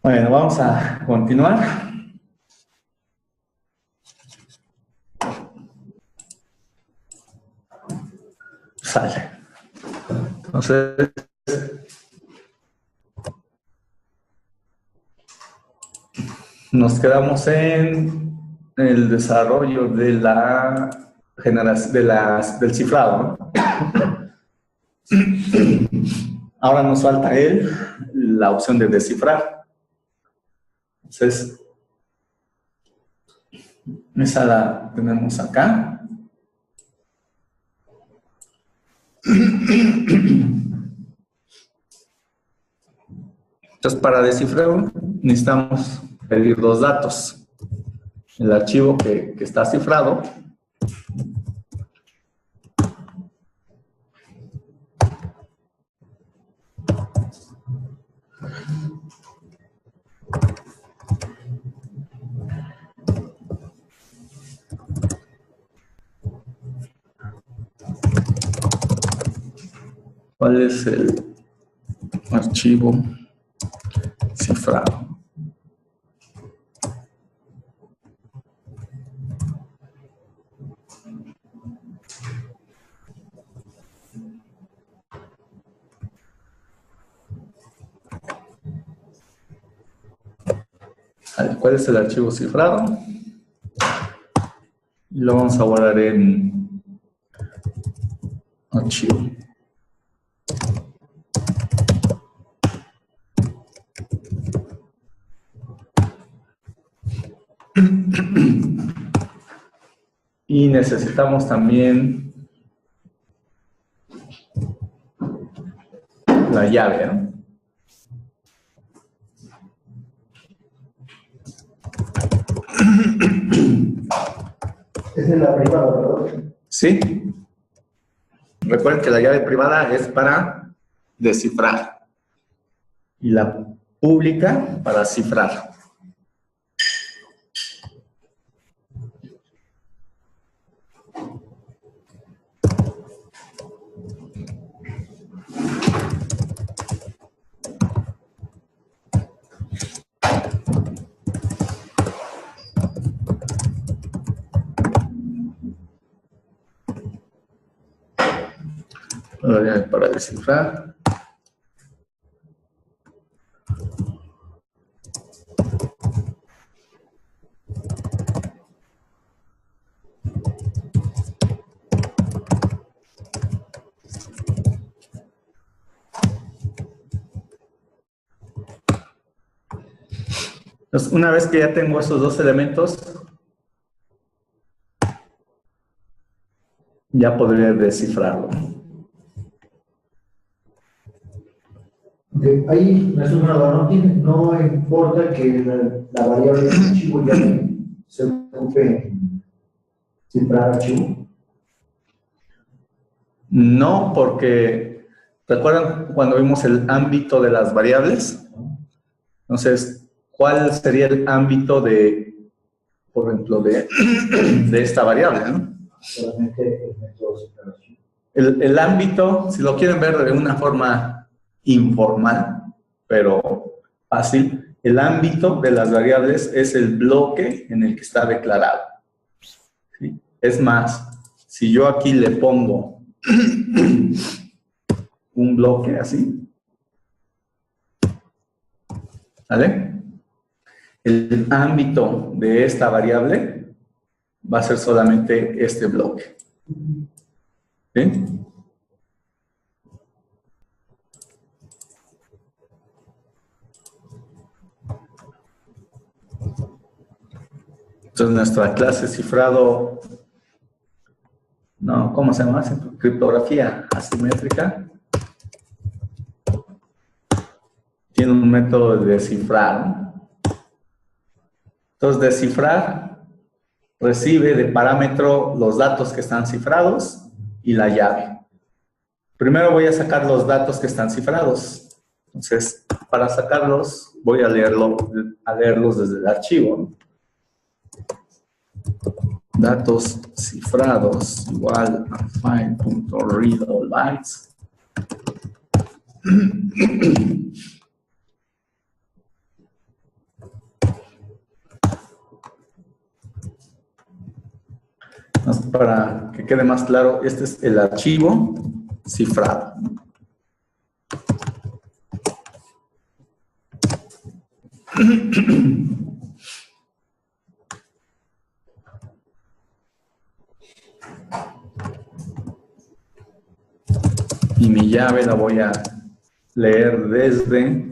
Bueno, vamos a continuar. Sale. Entonces, nos quedamos en el desarrollo de la generación del cifrado, ¿no? Ahora nos falta la opción de descifrar. Entonces, esa la tenemos acá. Entonces, para descifrar necesitamos pedir dos datos. El archivo que está cifrado ¿cuál es el archivo cifrado? ¿Cuál es el archivo cifrado? Y lo vamos a guardar en archivo. Y necesitamos también la llave, ¿no? Esa es la privada, ¿verdad? Sí. Recuerden que la llave privada es para descifrar y la pública para cifrar. La llave para descifrar. Entonces, una vez que ya tengo esos dos elementos, ya podré descifrarlo. Okay. Ahí, no importa que la variable del archivo ya se ocupe en cifrar archivo. No, porque ¿recuerdan cuando vimos el ámbito de las variables? Entonces, ¿cuál sería el ámbito de, por ejemplo, de esta variable, ¿no? Solamente el método de separación. El ámbito, si lo quieren ver de una forma informal, pero fácil, el ámbito de las variables es el bloque en el que está declarado. ¿Sí? Es más, si yo aquí le pongo un bloque así, ¿vale? El ámbito de esta variable va a ser solamente este bloque. ¿Sí? Entonces, nuestra clase cifrado, no, ¿cómo se llama? Criptografía asimétrica. Tiene un método de descifrar. Entonces, descifrar recibe de parámetro los datos que están cifrados y la llave. Primero voy a sacar los datos que están cifrados. Entonces, para sacarlos, voy a leerlos desde el archivo. Datos cifrados igual a file.readAllBytes. para que quede más claro, este es el archivo cifrado. Y mi llave la voy a leer desde...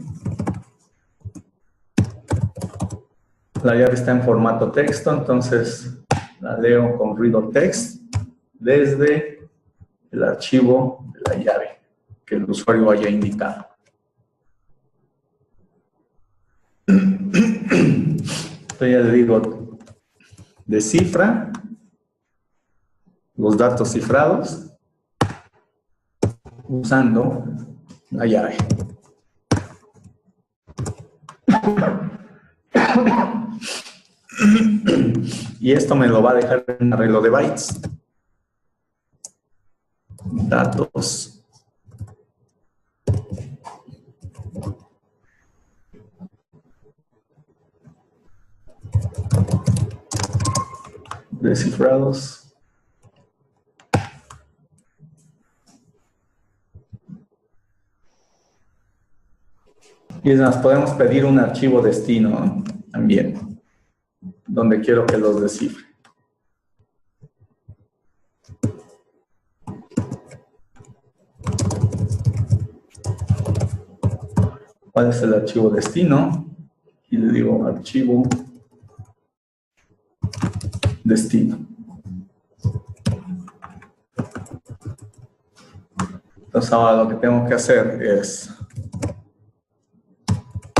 La llave está en formato texto, entonces la leo con read text desde el archivo de la llave que el usuario haya indicado. Entonces ya le digo, descifra los datos cifrados usando la llave. Y esto me lo va a dejar en un arreglo de bytes. Datos. Descifrados. Y nos podemos pedir un archivo destino, ¿no? También, donde quiero que los descifre. ¿Cuál es el archivo destino? Y le digo archivo destino. Entonces ahora lo que tengo que hacer es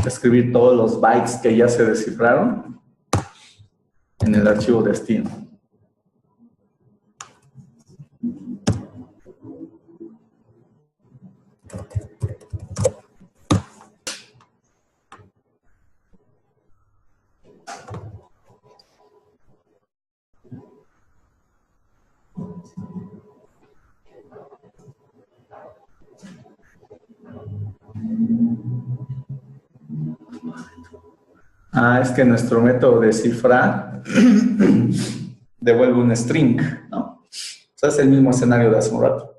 escribir todos los bytes que ya se descifraron en el archivo destino. Es que nuestro método de cifrar devuelve un string, ¿no? O sea, es el mismo escenario de hace un rato.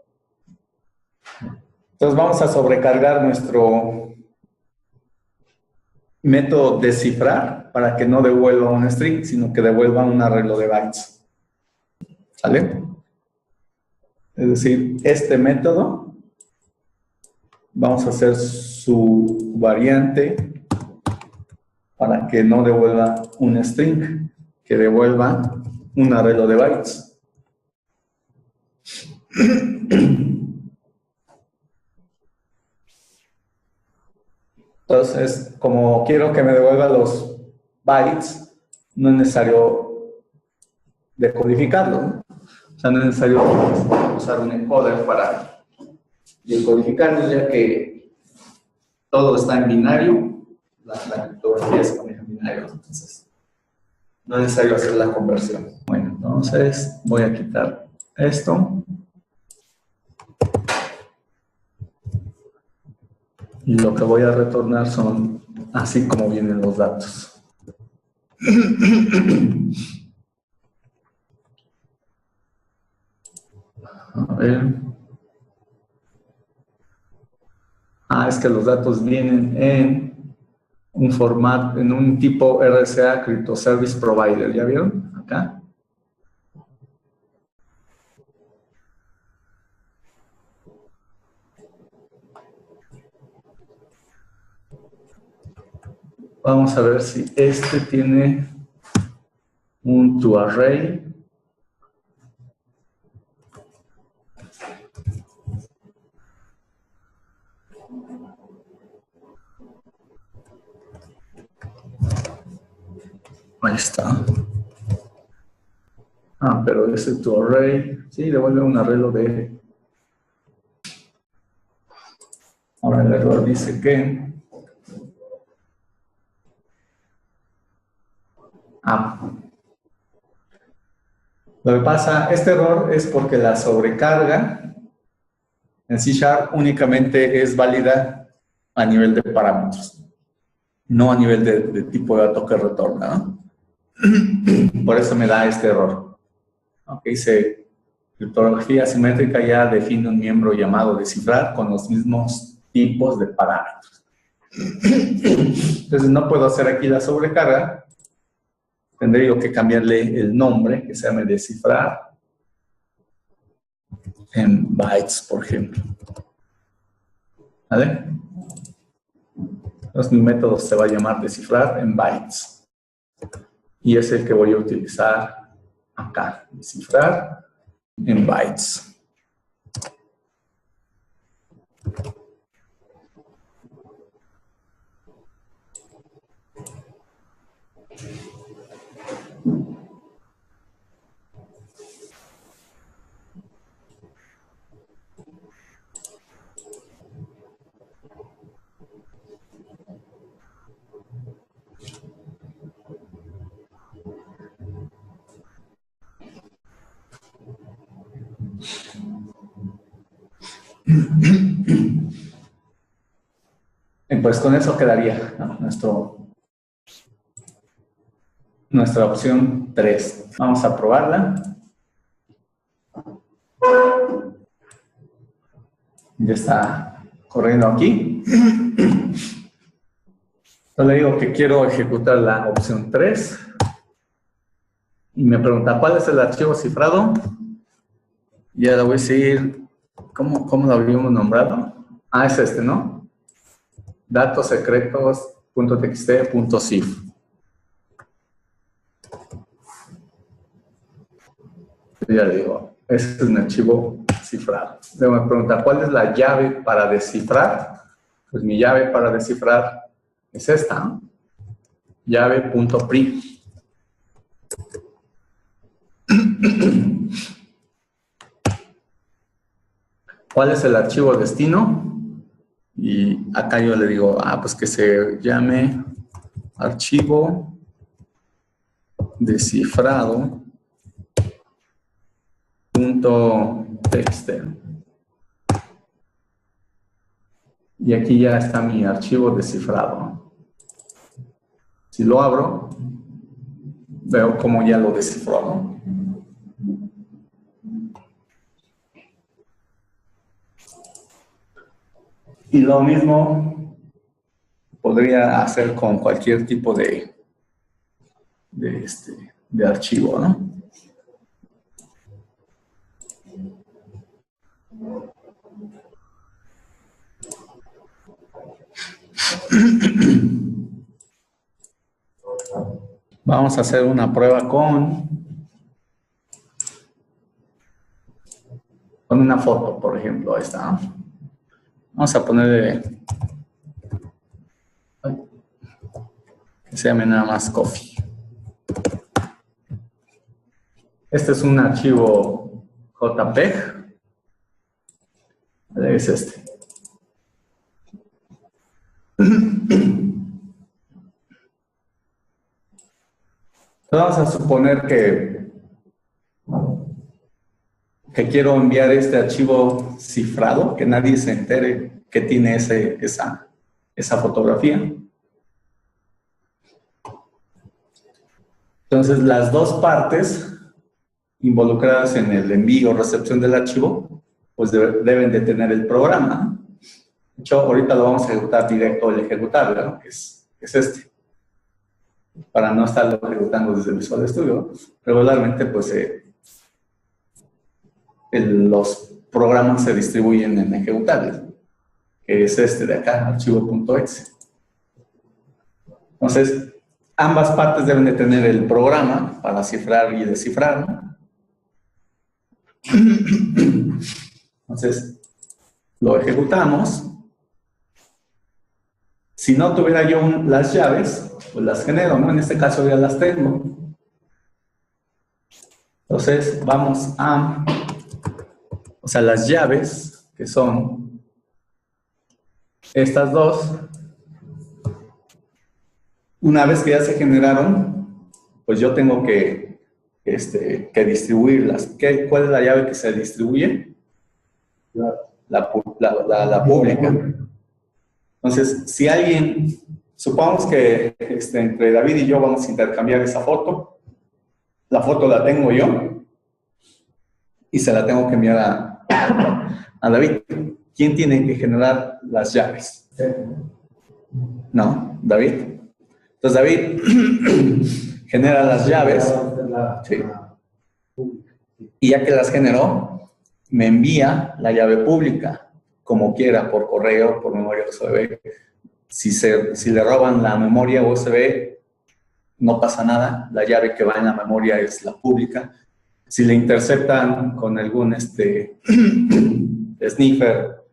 Entonces vamos a sobrecargar nuestro método de cifrar para que no devuelva un string, sino que devuelva un arreglo de bytes. ¿Sale? Es decir, este método, vamos a hacer su variante para que no devuelva un string, que devuelva un arreglo de bytes. Entonces, como quiero que me devuelva los bytes, no es necesario decodificarlo, ¿no? O sea, no es necesario usar un encoder para decodificarlo, ya que todo está en binario. La criptografía es en binario, entonces no es necesario hacer la conversión. Bueno, entonces voy a quitar esto. Y lo que voy a retornar son así como vienen los datos. A ver. Es que los datos vienen en un formato, en un tipo RSA Crypto Service Provider. ¿Ya vieron? Acá. Vamos a ver si este tiene un toArray. Ahí está. Pero ese toArray, sí, devuelve un arreglo de... Ahora el error dice que... Lo que pasa, este error es porque la sobrecarga en C# únicamente es válida a nivel de parámetros, no a nivel de tipo de dato que retorna, ¿no? Por eso me da este error. Aunque dice criptografía asimétrica ya define un miembro llamado descifrar con los mismos tipos de parámetros. Entonces no puedo hacer aquí la sobrecarga. Tendría que cambiarle el nombre, que se llame descifrar en bytes, por ejemplo. ¿Vale? Entonces mi método se va a llamar descifrar en bytes. Y es el que voy a utilizar acá. Descifrar en bytes. Y pues con eso quedaría, ¿no? Nuestra opción 3. Vamos a probarla. Ya está corriendo aquí. Yo le digo que quiero ejecutar la opción 3. Y me pregunta, ¿cuál es el archivo cifrado? Ya le voy a decir, ¿cómo lo habíamos nombrado? Ah, es este, ¿no? Datos secretos.txt.cif. Ya le digo, ese es un archivo cifrado. Luego me pregunta, ¿cuál es la llave para descifrar? Pues mi llave para descifrar es esta, ¿no? Llave.pri. ¿Cuál es el archivo destino? Y acá yo le digo, pues que se llame archivo descifrado.txt. Y aquí ya está mi archivo descifrado. Si lo abro, veo cómo ya lo descifró, ¿no? Y lo mismo podría hacer con cualquier tipo de archivo, ¿no? Vamos a hacer una prueba con una foto, por ejemplo. Ahí está, ¿no? Vamos a ponerle que se llame nada más coffee. Este es un archivo JPEG. Es este. Vamos a suponer que quiero enviar este archivo cifrado, que nadie se entere que tiene esa fotografía. Entonces, las dos partes involucradas en el envío o recepción del archivo, pues deben de tener el programa. De hecho, ahorita lo vamos a ejecutar directo el ejecutable, ¿no? Que es este. Para no estarlo ejecutando desde Visual Studio. Regularmente, pues, los programas se distribuyen en ejecutables, que es este de acá, archivo.exe. Entonces, ambas partes deben de tener el programa para cifrar y descifrar, ¿no? Entonces, lo ejecutamos. Si no tuviera yo las llaves, pues las genero, ¿no? En este caso ya las tengo. Entonces, vamos a... O sea, las llaves, que son estas dos, una vez que ya se generaron, pues yo tengo que distribuirlas. ¿Cuál es la llave que se distribuye? La pública. Entonces, si alguien, supongamos que entre David y yo vamos a intercambiar esa foto, la foto la tengo yo, y se la tengo que enviar a David. ¿Quién tiene que generar las llaves? ¿No? ¿David? Entonces David genera las llaves. Sí. Y ya que las generó, me envía la llave pública, como quiera, por correo, por memoria USB. Si le roban la memoria USB, no pasa nada. La llave que va en la memoria es la pública. Si le interceptan con algún sniffer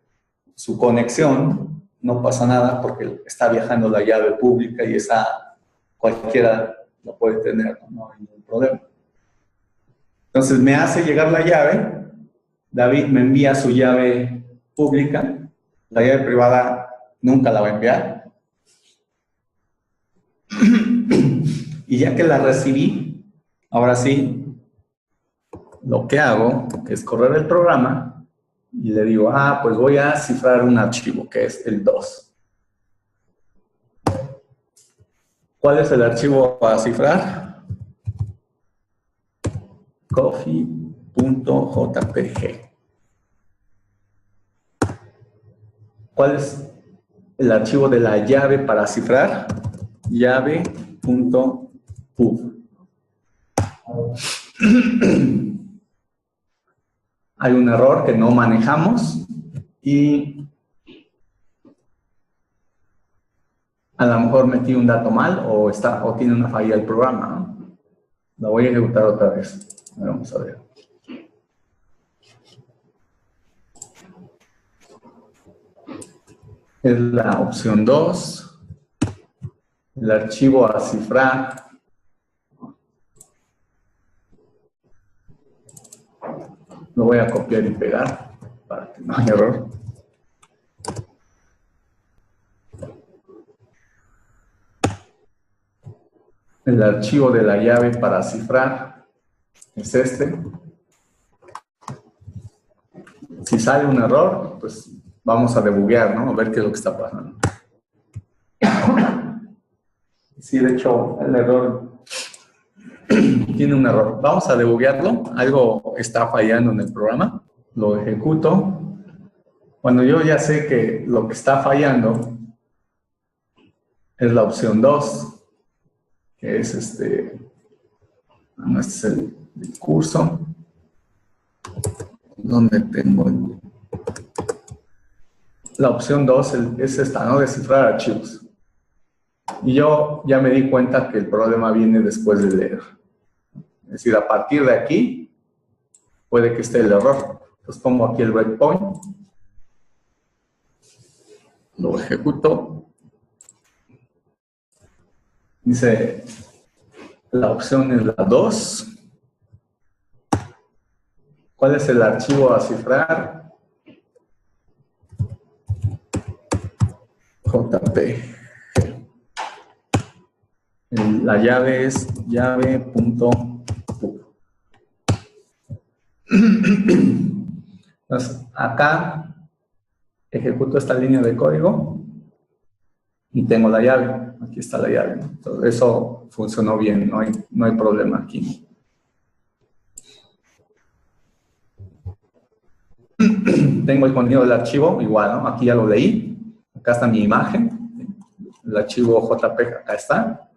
su conexión, no pasa nada porque está viajando la llave pública y esa cualquiera la puede tener, no hay ningún problema. Entonces me hace llegar la llave, David me envía su llave pública, la llave privada nunca la va a enviar. Y ya que la recibí, ahora sí, lo que hago es correr el programa y le digo, pues voy a cifrar un archivo, que es el 2. ¿Cuál es el archivo a cifrar? Coffee.jpg. ¿Cuál es el archivo de la llave para cifrar? Llave.pub. Hay un error que no manejamos y a lo mejor metí un dato mal o tiene una falla el programa, ¿no? La voy a ejecutar otra vez. Vamos a ver. Es la opción 2. El archivo a cifrar. Lo voy a copiar y pegar para que no haya error. El archivo de la llave para cifrar es este. Si sale un error, pues vamos a debuguear, ¿no? A ver qué es lo que está pasando. Sí, de hecho, el error tiene un error. Vamos a debuguearlo. Algo está fallando en el programa. Lo ejecuto. Cuando yo ya sé que lo que está fallando es la opción 2, que es este es el curso. ¿Dónde tengo la opción 2? Es esta, ¿no? Descifrar archivos. Y yo ya me di cuenta que el problema viene después de leer. Es decir, a partir de aquí puede que esté el error. Entonces pongo aquí el breakpoint. Lo ejecuto. Dice, la opción es la 2. ¿Cuál es el archivo a cifrar? JPG. La llave es llave.pub. Entonces, acá ejecuto esta línea de código y tengo la llave. Aquí está la llave. Entonces, eso funcionó bien, no hay problema aquí. Tengo el contenido del archivo, igual, ¿no? Aquí ya lo leí. Acá está mi imagen. El archivo JPG acá está.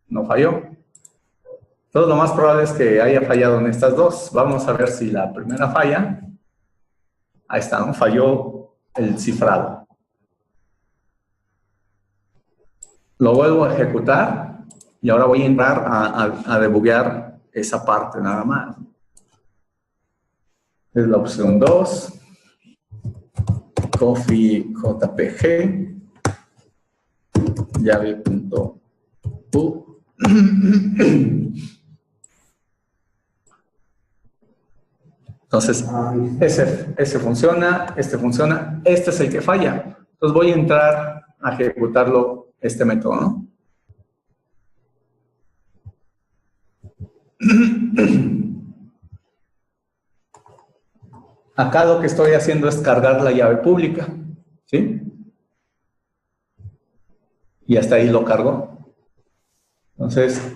No falló. Entonces, lo más probable es que haya fallado en estas dos. Vamos a ver si la primera falla. Ahí está, ¿no? Falló el cifrado. Lo vuelvo a ejecutar y ahora voy a entrar a debuguear esa parte nada más. Es la opción 2. Coffee JPG. Llave.pub. Entonces, ese funciona, este funciona, este es el que falla. Entonces voy a entrar a ejecutarlo, este método, ¿no? Acá lo que estoy haciendo es cargar la llave pública, ¿sí? Y hasta ahí lo cargo. Entonces,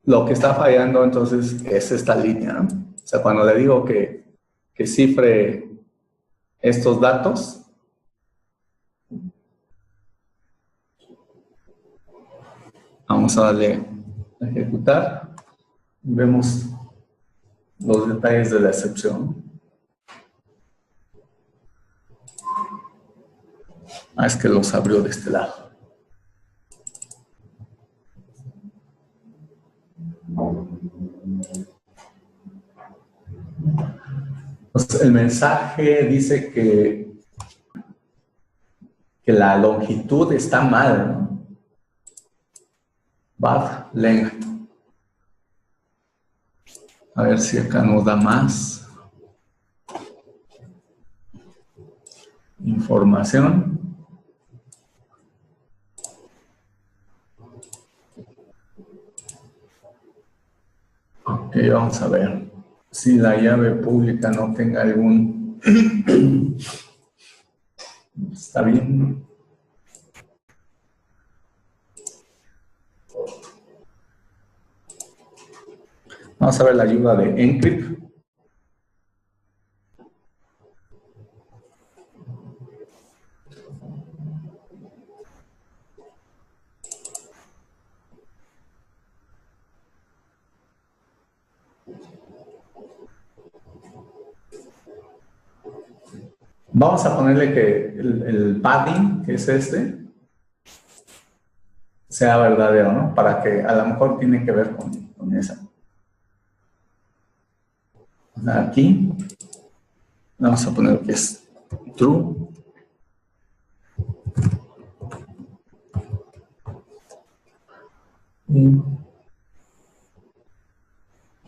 lo que está fallando entonces es esta línea, ¿no? O sea, cuando le digo que que cifre estos datos. Vamos a darle a ejecutar. Vemos los detalles de la excepción. Es que los abrió de este lado. Entonces, el mensaje dice que la longitud está mal, ¿no? Bad length. A ver si acá nos da más información. Ok, vamos a ver si la llave pública no tenga algún... Está bien. Vamos a ver la ayuda de Encrypt. Vamos a ponerle que el padding, que es este, sea verdadero, ¿no? Para que a lo mejor tiene que ver con esa. Aquí vamos a poner que es true. Y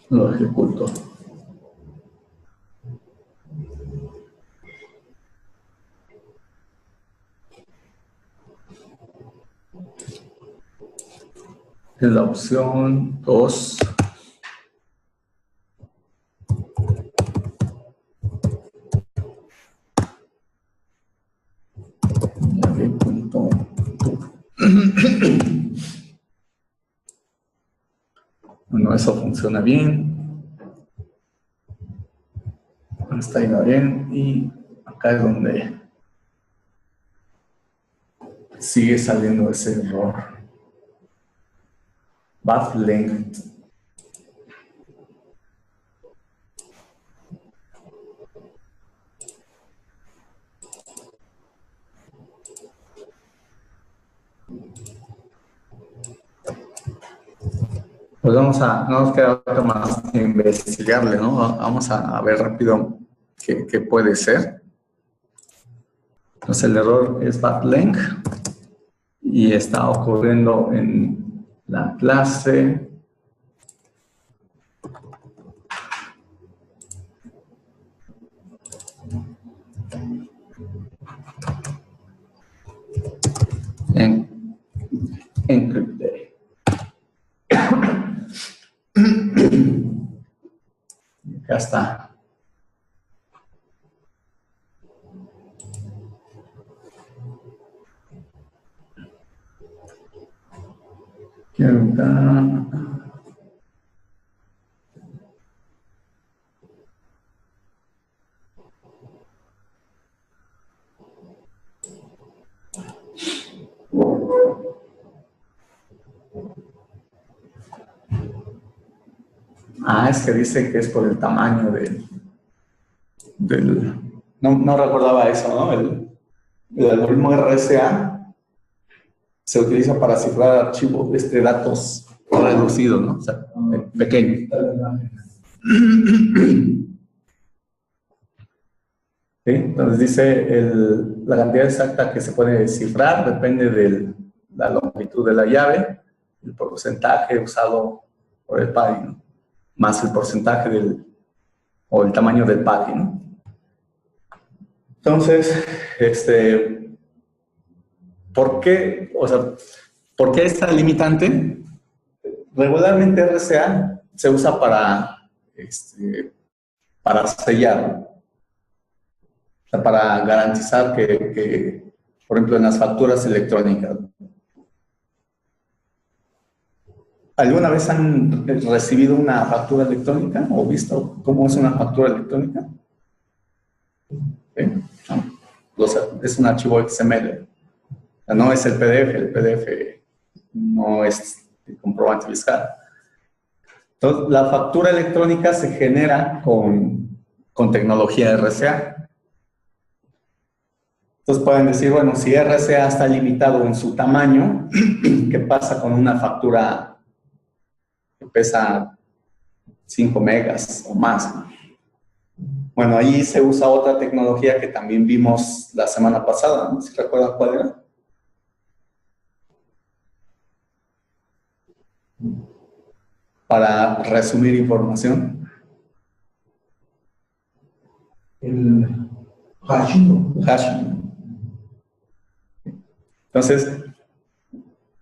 lo ejecuto. Es la opción 2. Bueno, eso funciona bien. Hasta ahí va bien. Y acá es donde sigue saliendo ese error. Bad length. Pues no nos queda otra más que investigarle, ¿no? Vamos a ver rápido qué puede ser. Entonces el error es bad length y está ocurriendo en la clase. En Encrypted. Acá está. Es que dice que es por el tamaño no recordaba eso, ¿no? El algoritmo RSA se utiliza para cifrar archivos, datos reducidos, ¿no? O sea, pequeños. ¿Sí? Entonces dice la cantidad exacta que se puede descifrar depende de la longitud de la llave, el porcentaje usado por el padding, ¿no? Más el porcentaje o el tamaño del padding, ¿no? Entonces, ¿por qué esta limitante? Regularmente RSA se usa para sellar, o sea, para garantizar que, por ejemplo, en las facturas electrónicas. ¿Alguna vez han recibido una factura electrónica o visto cómo es una factura electrónica? ¿sí? Es un archivo XML. No es el PDF no es el comprobante fiscal. Entonces, la factura electrónica se genera con tecnología RCA. Entonces pueden decir, bueno, si RCA está limitado en su tamaño, ¿qué pasa con una factura que pesa 5 megas o más? Bueno, ahí se usa otra tecnología que también vimos la semana pasada, ¿no? ¿Si recuerdan cuál era? Para resumir información. El hashing. Hashing. Entonces,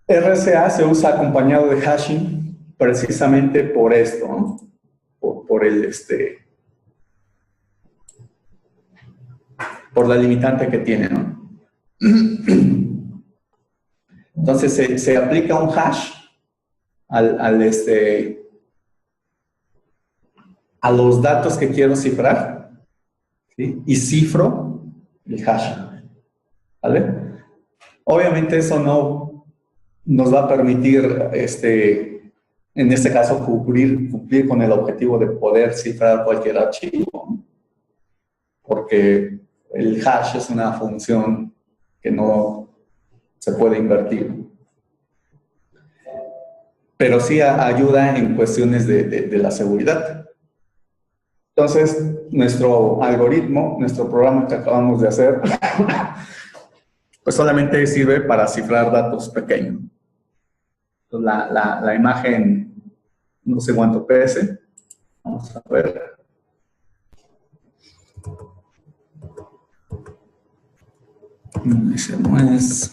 RCA se usa acompañado de hashing precisamente por esto, ¿no? Por la limitante que tiene, ¿no? Entonces se aplica un hash a los datos que quiero cifrar, ¿sí? Y cifro el hash, ¿vale? Obviamente eso no nos va a permitir, en este caso, cumplir con el objetivo de poder cifrar cualquier archivo, ¿no? Porque el hash es una función que no se puede invertir. Pero sí ayuda en cuestiones de la seguridad. Entonces, nuestro algoritmo, nuestro programa que acabamos de hacer, pues solamente sirve para cifrar datos pequeños. Entonces, la imagen, no sé cuánto pese. Vamos a ver. Ese no es.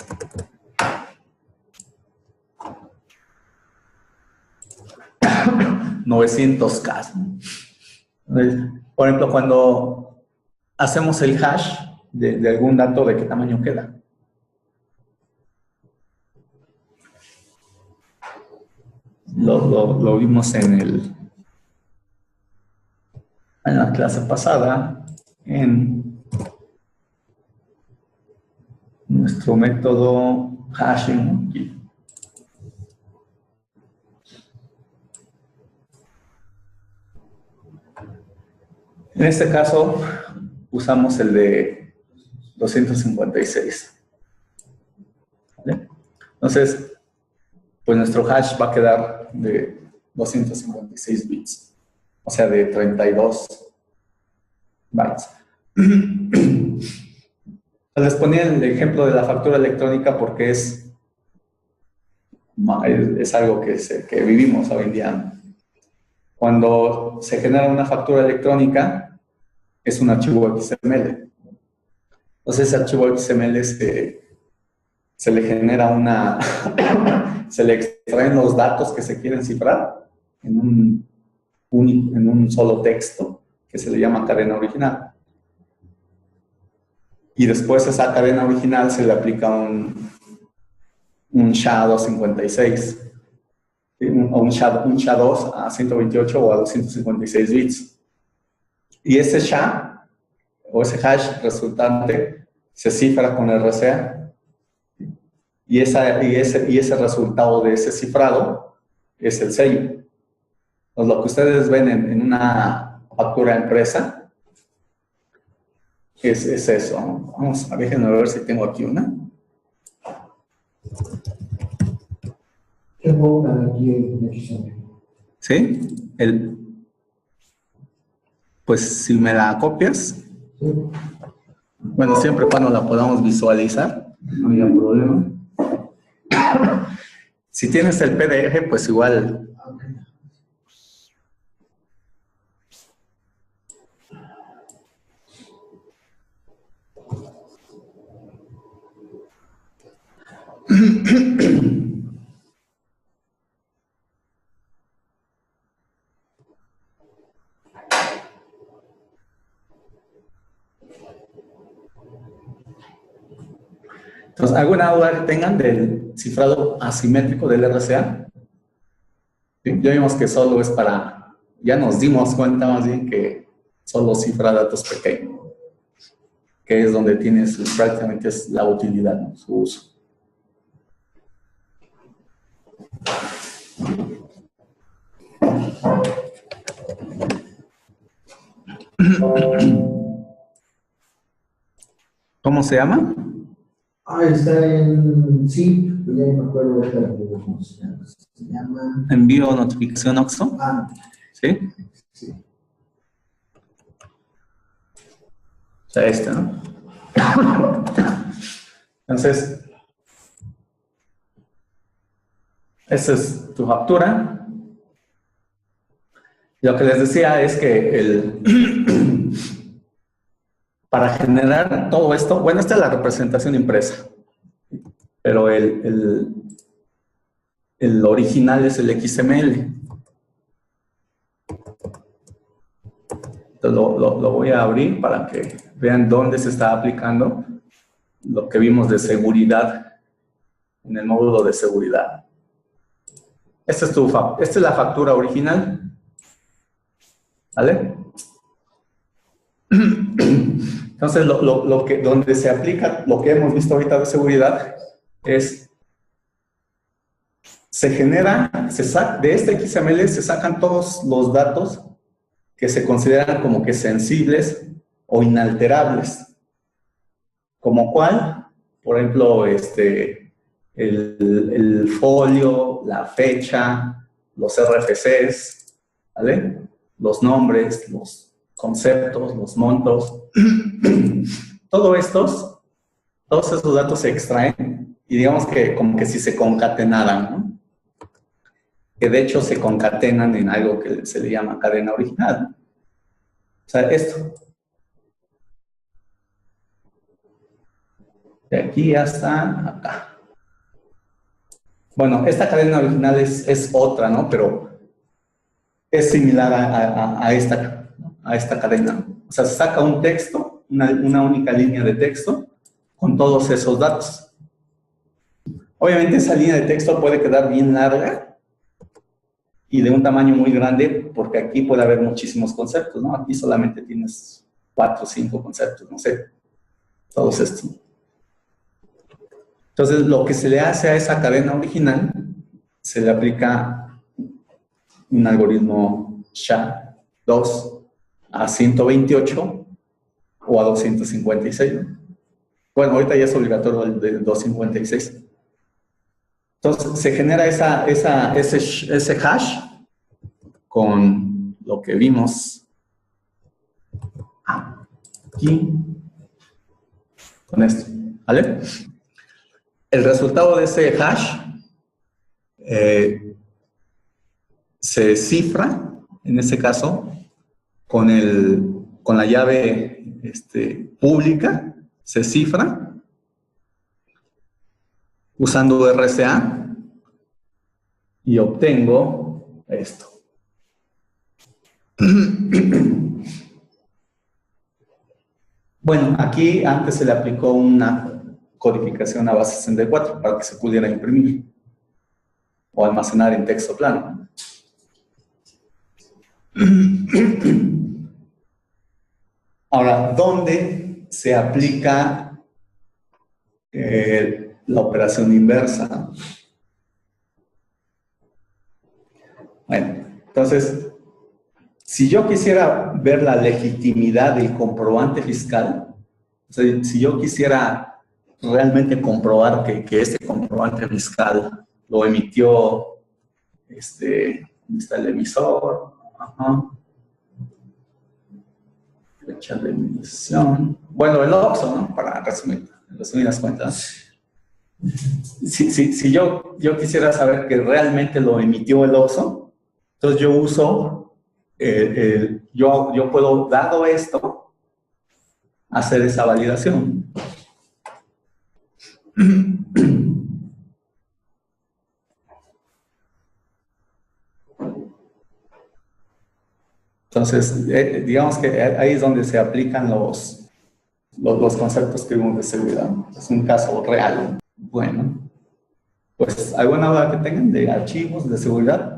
$900K. Por ejemplo, cuando hacemos el hash de algún dato, ¿de qué tamaño queda? Lo vimos en la clase pasada, en nuestro método hashing. En este caso, usamos el de 256. ¿Vale? Entonces, pues nuestro hash va a quedar de 256 bits, o sea, de 32 bytes. Les ponía el ejemplo de la factura electrónica porque es algo que vivimos hoy en día. Cuando se genera una factura electrónica, es un archivo XML. Entonces, ese archivo XML se le genera se le extraen los datos que se quieren cifrar en un solo texto, que se le llama cadena original. Y después a esa cadena original se le aplica un SHA-256. O un SHA-2 a 128 o a 256 bits. Y ese SHA, o ese hash resultante, se cifra con RCA. Y ese resultado de ese cifrado es el sello. Entonces, lo que ustedes ven en una factura empresa es eso. Vamos, déjenme ver si tengo aquí una. Tengo una aquí en XML. ¿Sí? Pues si me la copias, ¿Sí? bueno, siempre y cuando la podamos visualizar, no había problema. Si tienes el PDF, pues igual. Entonces, ¿alguna duda que tengan del cifrado asimétrico del RCA? ¿Sí? Ya vimos que solo es ya nos dimos cuenta más bien que solo cifra datos pequeños. que es donde tienes prácticamente es la utilidad, ¿no? Su uso. ¿Cómo se llama? Está en sí, ya no me acuerdo cómo se llama. Se llama Envío notificación OXXO. ¿Sí? Sí. O sea, ¿no? Entonces, esta es tu factura. Lo que les decía es que para generar todo esto, bueno, esta es la representación impresa, pero el original es el XML. Entonces lo voy a abrir para que vean dónde se está aplicando lo que vimos de seguridad en el módulo de seguridad. Esta es la factura original. ¿Vale? Entonces, donde se aplica lo que hemos visto ahorita de seguridad es, se genera, de este XML se sacan todos los datos que se consideran como que sensibles o inalterables. ¿Como cuál? Por ejemplo, el folio, la fecha, los RFCs, ¿vale? Los nombres, los conceptos, los montos. Todos esos datos se extraen y digamos que como que si se concatenaran, ¿no? Que de hecho se concatenan en algo que se le llama cadena original. O sea, esto. De aquí hasta acá. Bueno, esta cadena original es otra, ¿no? Pero es similar a esta cadena. O sea, se saca un texto, una única línea de texto con todos esos datos. Obviamente esa línea de texto puede quedar bien larga y de un tamaño muy grande porque aquí puede haber muchísimos conceptos, ¿no? Aquí solamente tienes 4 o 5 conceptos, no sé, todos estos. Entonces, lo que se le hace a esa cadena original, se le aplica un algoritmo SHA-2 a 128 o a 256. Bueno, ahorita ya es obligatorio el de 256. Entonces, se genera ese hash con lo que vimos aquí, con esto, ¿vale? El resultado de ese hash se cifra, en ese caso, con la llave pública, se cifra usando RSA y obtengo esto. Bueno, aquí antes se le aplicó una codificación a base 64 para que se pudiera imprimir o almacenar en texto plano. Ahora, ¿dónde se aplica la operación inversa? Bueno, entonces, si yo quisiera ver la legitimidad del comprobante fiscal, o sea, si yo quisiera realmente comprobar que este comprobante fiscal lo emitió, ¿dónde está el emisor? Ajá. Fecha de emisión. Bueno, el OXXO, ¿no? Para resumir las cuentas. Si yo quisiera saber que realmente lo emitió el OXXO, entonces yo uso, yo puedo, dado esto, hacer esa validación. Entonces, digamos que ahí es donde se aplican los conceptos que vimos de seguridad. Es un caso real. Bueno, pues, ¿alguna duda que tengan de archivos de seguridad?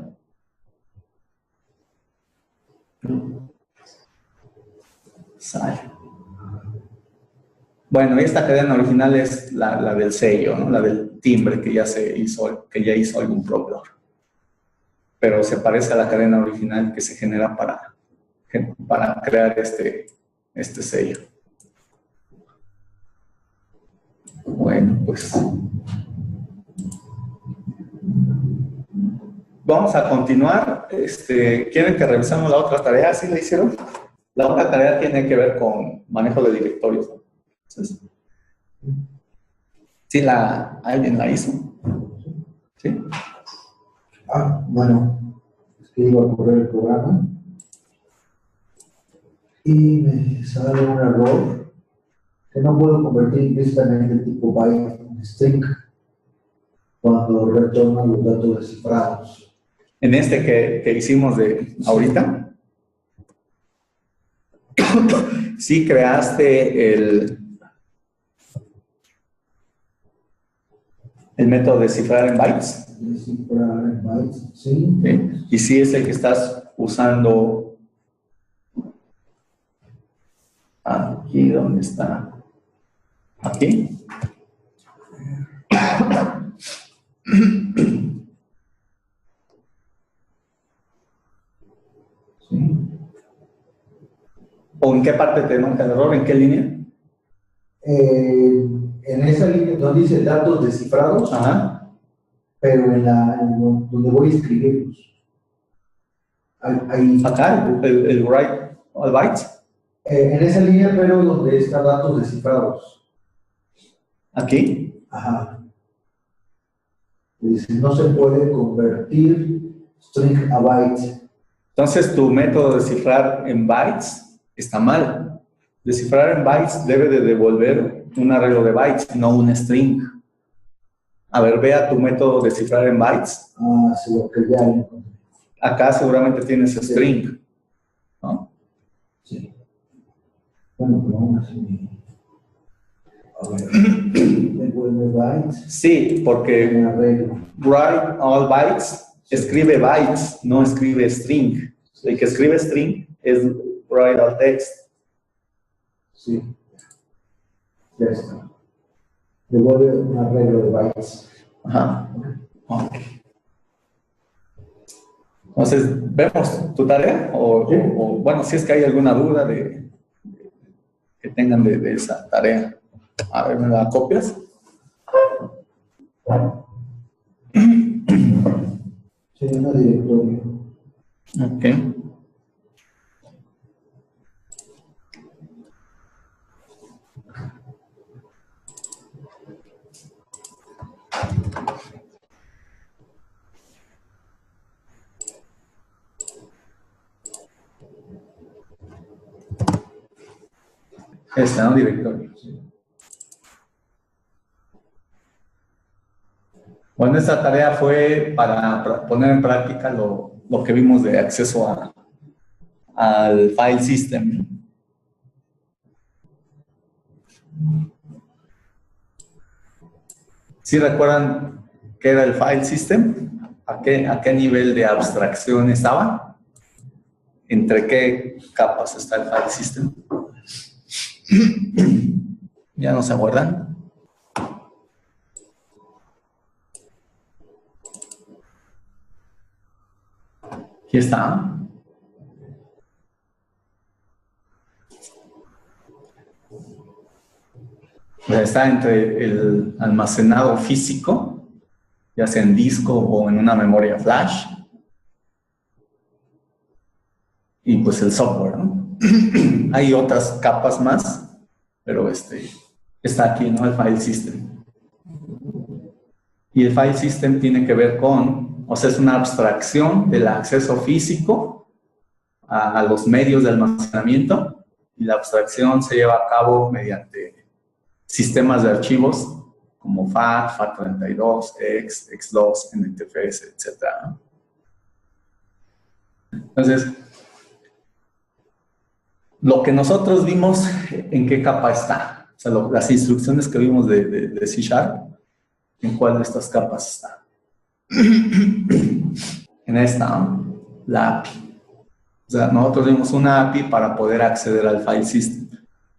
Sale. Bueno, esta cadena original es la del sello, ¿no? La del timbre que ya hizo algún proveedor. Pero se parece a la cadena original que se genera para crear este sello. Bueno, pues vamos a continuar. ¿Quieren que revisemos la otra tarea? ¿Sí la hicieron? La otra tarea tiene que ver con manejo de directorios. Entonces, ¿sí alguien la hizo? ¿Sí? Bueno, es que iba a correr el programa y me sale un error que no puedo convertir implícitamente el tipo byte en string cuando retorna los datos descifrados. En que hicimos de ahorita, sí creaste el método de descifrar en bytes. Descifrar en bytes, sí. ¿Sí? Y sí es el que estás usando aquí, ¿dónde está? Aquí. Sí. ¿O en qué parte te marca el error? ¿En qué línea? En esa línea donde dice datos descifrados, Ajá. pero donde voy a escribirlos. Ahí. Acá, el write all bytes. En esa línea, pero donde están datos descifrados. Aquí. Ajá. Dice, no se puede convertir string a byte. Entonces, tu método de descifrar en bytes está mal. Descifrar en bytes debe de devolver un arreglo de bytes, no un string. A ver, vea tu método de descifrar en bytes. Sí, lo que ya encontré. Acá seguramente tienes string, ¿no? Sí. Bueno, pero aún así. A ver, devuelve bytes. Sí, porque write all bytes escribe bytes, no escribe string. El que escribe string es write all text. Sí. Ya está. Devuelve un arreglo de bytes. Ajá. Okay. Entonces, ¿vemos tu tarea? O, bueno, si es que hay alguna duda que tengan de esa tarea. A ver, ¿me la copias? Sí, una directorio. Ok. Está en directorio. Sí. Bueno, esta tarea fue para poner en práctica lo que vimos de acceso al file system. ¿Sí recuerdan qué era el file system? ¿A qué nivel de abstracción estaba? ¿Entre qué capas está el file system? ¿Ya no se acuerdan? Aquí está. Está entre el almacenado físico, ya sea en disco o en una memoria flash, y pues el software, ¿no? Hay otras capas más, pero está aquí, ¿no? El file system. Y el file system tiene que ver con, o sea, es una abstracción del acceso físico a los medios de almacenamiento, y la abstracción se lleva a cabo mediante sistemas de archivos como FAT, FAT32, X, X2, NTFS, etc. Entonces, lo que nosotros vimos, ¿en qué capa está? O sea, las instrucciones que vimos de C#, ¿en cuál de estas capas está? En esta, ¿no? La API. O sea, nosotros vimos una API para poder acceder al file system.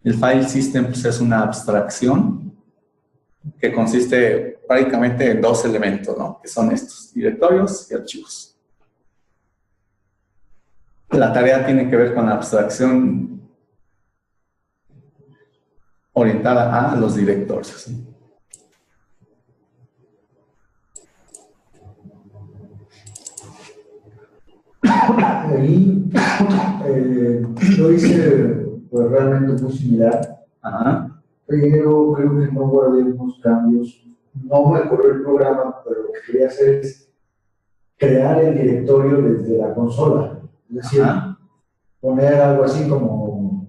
El file system pues, es una abstracción que consiste prácticamente en dos elementos, ¿no? Que son estos, directorios y archivos. La tarea tiene que ver con la abstracción orientada a los directorios, ¿sí? Ahí lo hice pues, realmente muy similar, pero creo que no guardé unos cambios. No me corrió el programa, pero lo que quería hacer es crear el directorio desde la consola. Es decir, poner algo así como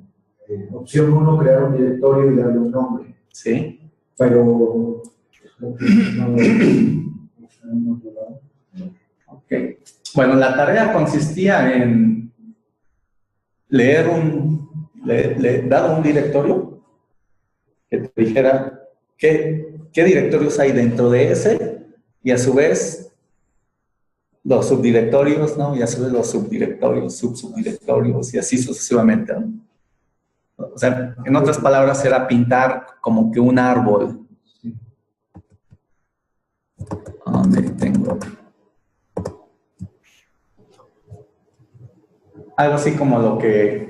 opción 1, crear un directorio y darle un nombre. Sí. Pero Ok. Bueno, la tarea consistía en dar un directorio que te dijera qué directorios hay dentro de ese y a su vez los subdirectorios, ¿no? Y a su vez los subdirectorios, subdirectorios y así sucesivamente, ¿no? O sea, en otras palabras, era pintar como que un árbol. ¿Dónde tengo? Algo así como lo que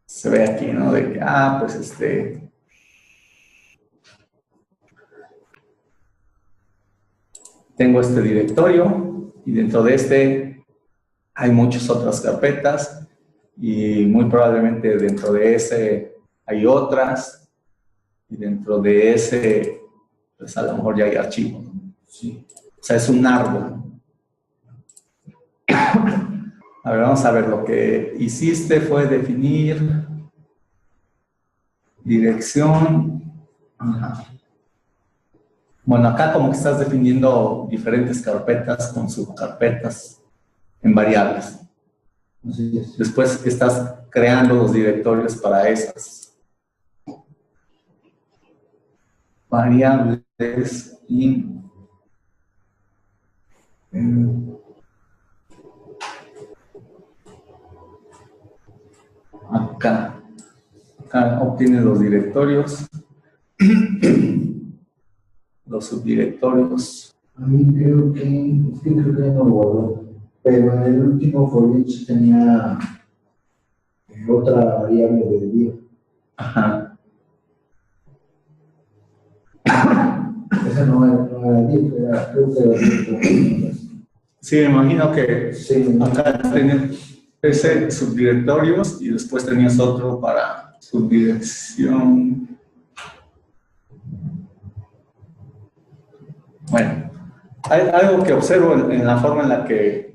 se ve aquí, ¿no? De que, pues tengo este directorio y dentro de este hay muchas otras carpetas y muy probablemente dentro de ese hay otras y dentro de ese pues a lo mejor ya hay archivos, ¿no? Sí. O sea, es un árbol. A ver, vamos a ver, lo que hiciste fue definir dirección. Bueno, acá como que estás definiendo diferentes carpetas con subcarpetas en variables. Así es. Después estás creando los directorios para esas variables y acá obtienes los directorios, los subdirectorios. A mí creo que ya no lo guardó, pero en el último for each tenía otra variable de día. Ajá. Esa no era div, creo que era div. Sí, me imagino que sí. Acá tenías ese subdirectorios y después tenías otro para subdirección. Bueno, hay algo que observo en la forma en la que,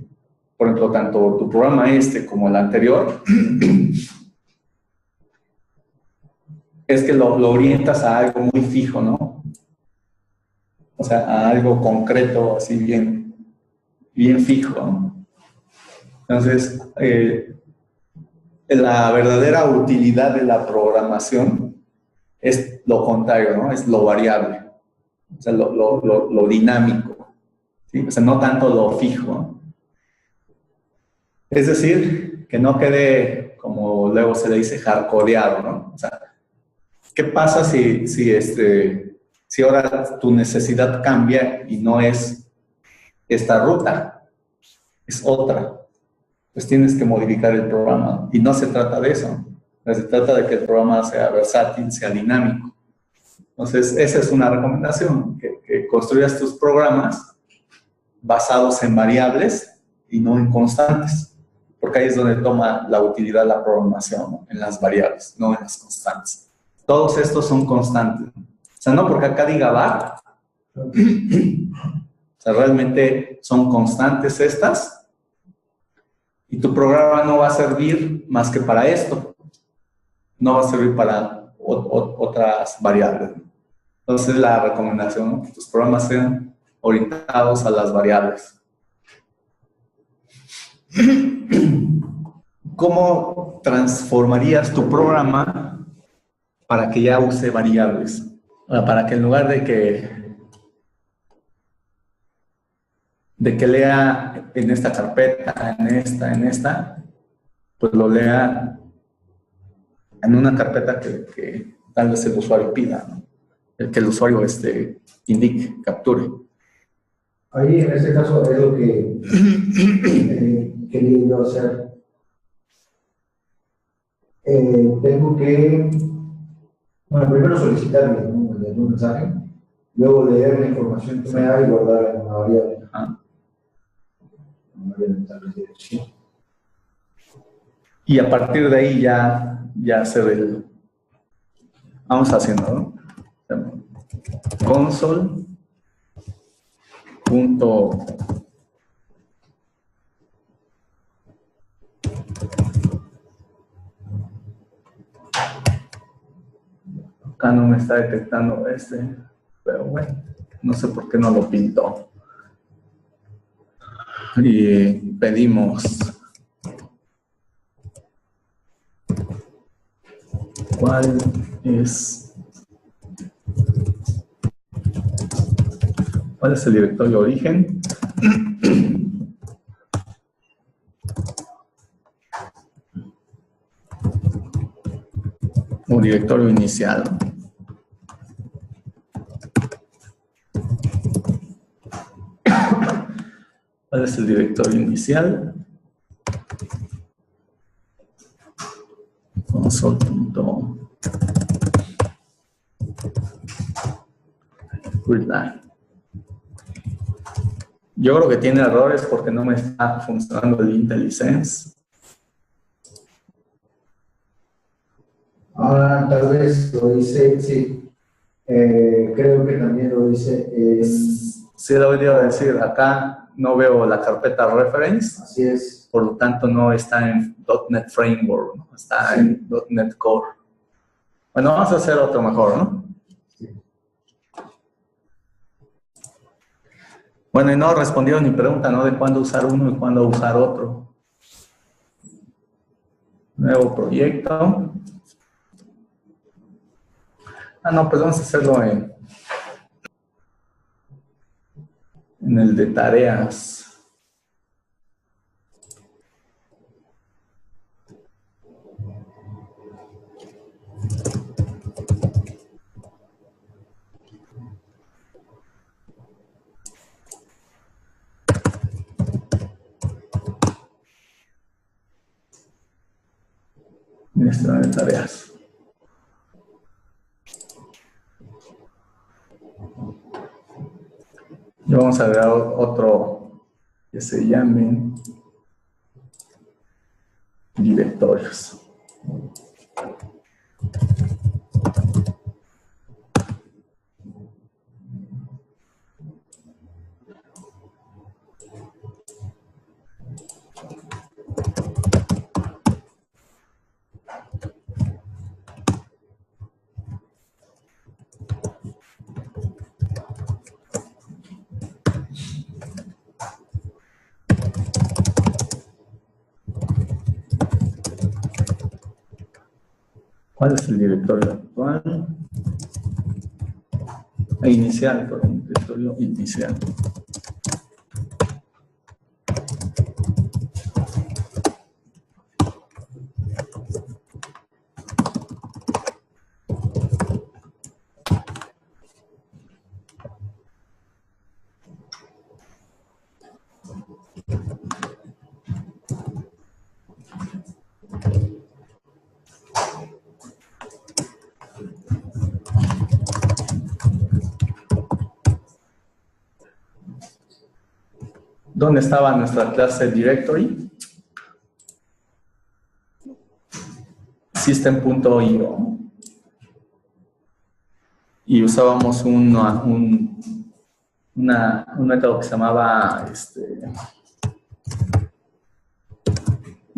por ejemplo, tanto tu programa como el anterior, es que lo orientas a algo muy fijo, ¿no? O sea, a algo concreto, así bien fijo, ¿no? Entonces, la verdadera utilidad de la programación es lo contrario, ¿no? Es lo variable, o sea, lo dinámico, ¿sí? O sea, no tanto lo fijo. Es decir, que no quede, como luego se le dice, hardcodeado, ¿no? O sea, ¿qué pasa si ahora tu necesidad cambia y no es esta ruta, es otra? Pues tienes que modificar el programa. Y no se trata de eso. Se trata de que el programa sea versátil, sea dinámico. Entonces, esa es una recomendación, que construyas tus programas basados en variables y no en constantes. Porque ahí es donde toma la utilidad la programación, ¿no? En las variables, no en las constantes. Todos estos son constantes. O sea, no porque acá diga var. O sea, realmente son constantes estas. Y tu programa no va a servir más que para esto. No va a servir para otras variables. Entonces, la recomendación es que tus programas sean orientados a las variables. ¿Cómo transformarías tu programa para que ya use variables? Para que en lugar de que lea en esta carpeta, en esta, pues lo lea en una carpeta que tal vez el usuario pida, ¿no? El que el usuario indique, capture. Ahí en este caso es lo que quería yo hacer. Tengo que, bueno, primero solicitarle, ¿no?, un mensaje, luego leer la información que me da y guardarla en una variable. Una variable de dirección. Y a partir de ahí ya hacer el... Vamos haciendo, ¿no? Console. Acá no me está detectando pero bueno, no sé por qué no lo pintó. Y pedimos cuál es el directorio origen. O directorio inicial. ¿Cuál es el directorio inicial? Console.readline. Yo creo que tiene errores porque no me está funcionando el IntelliSense. Tal vez lo hice, sí. Creo que también lo hice en... Sí, lo voy a decir, acá no veo la carpeta reference. Así es. Por lo tanto, no está en .NET Framework, ¿no? Está en .NET Core. Bueno, vamos a hacer otro mejor, ¿no? Sí. Bueno, y no respondieron mi pregunta, ¿no? De cuándo usar uno y cuándo usar otro. Nuevo proyecto. No, pues vamos a hacerlo en el de tareas. Administrador de tareas. Y vamos a agregar otro que se llame directorios. ¿Cuál es el directorio actual? Inicial, perdón, directorio inicial. ¿Dónde estaba nuestra clase directory? System.io. Y usábamos un método que se llamaba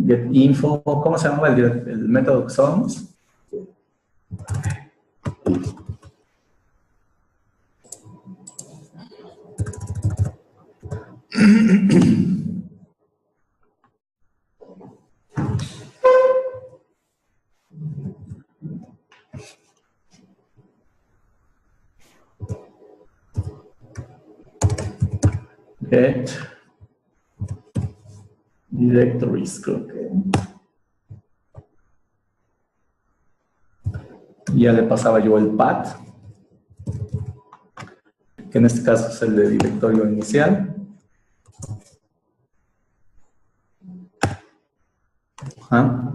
getinfo. ¿Cómo se llamaba el método que usábamos? Get directories, creo que. Ya le pasaba yo el path, que en este caso es el de directorio inicial. Ajá.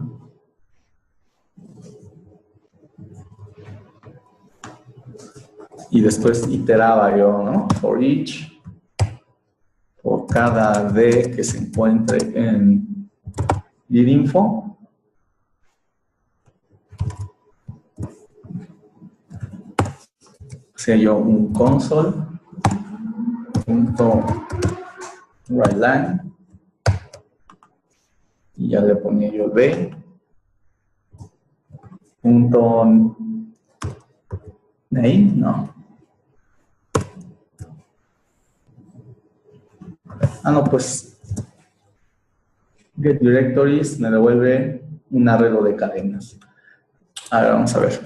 Y después iteraba yo, ¿no? For each, por cada D que se encuentre en dirinfo. Hacía yo un console.writeLine y ya le ponía yo D. Name, no. No, pues get directories me devuelve un arreglo de cadenas. A ver, vamos a ver.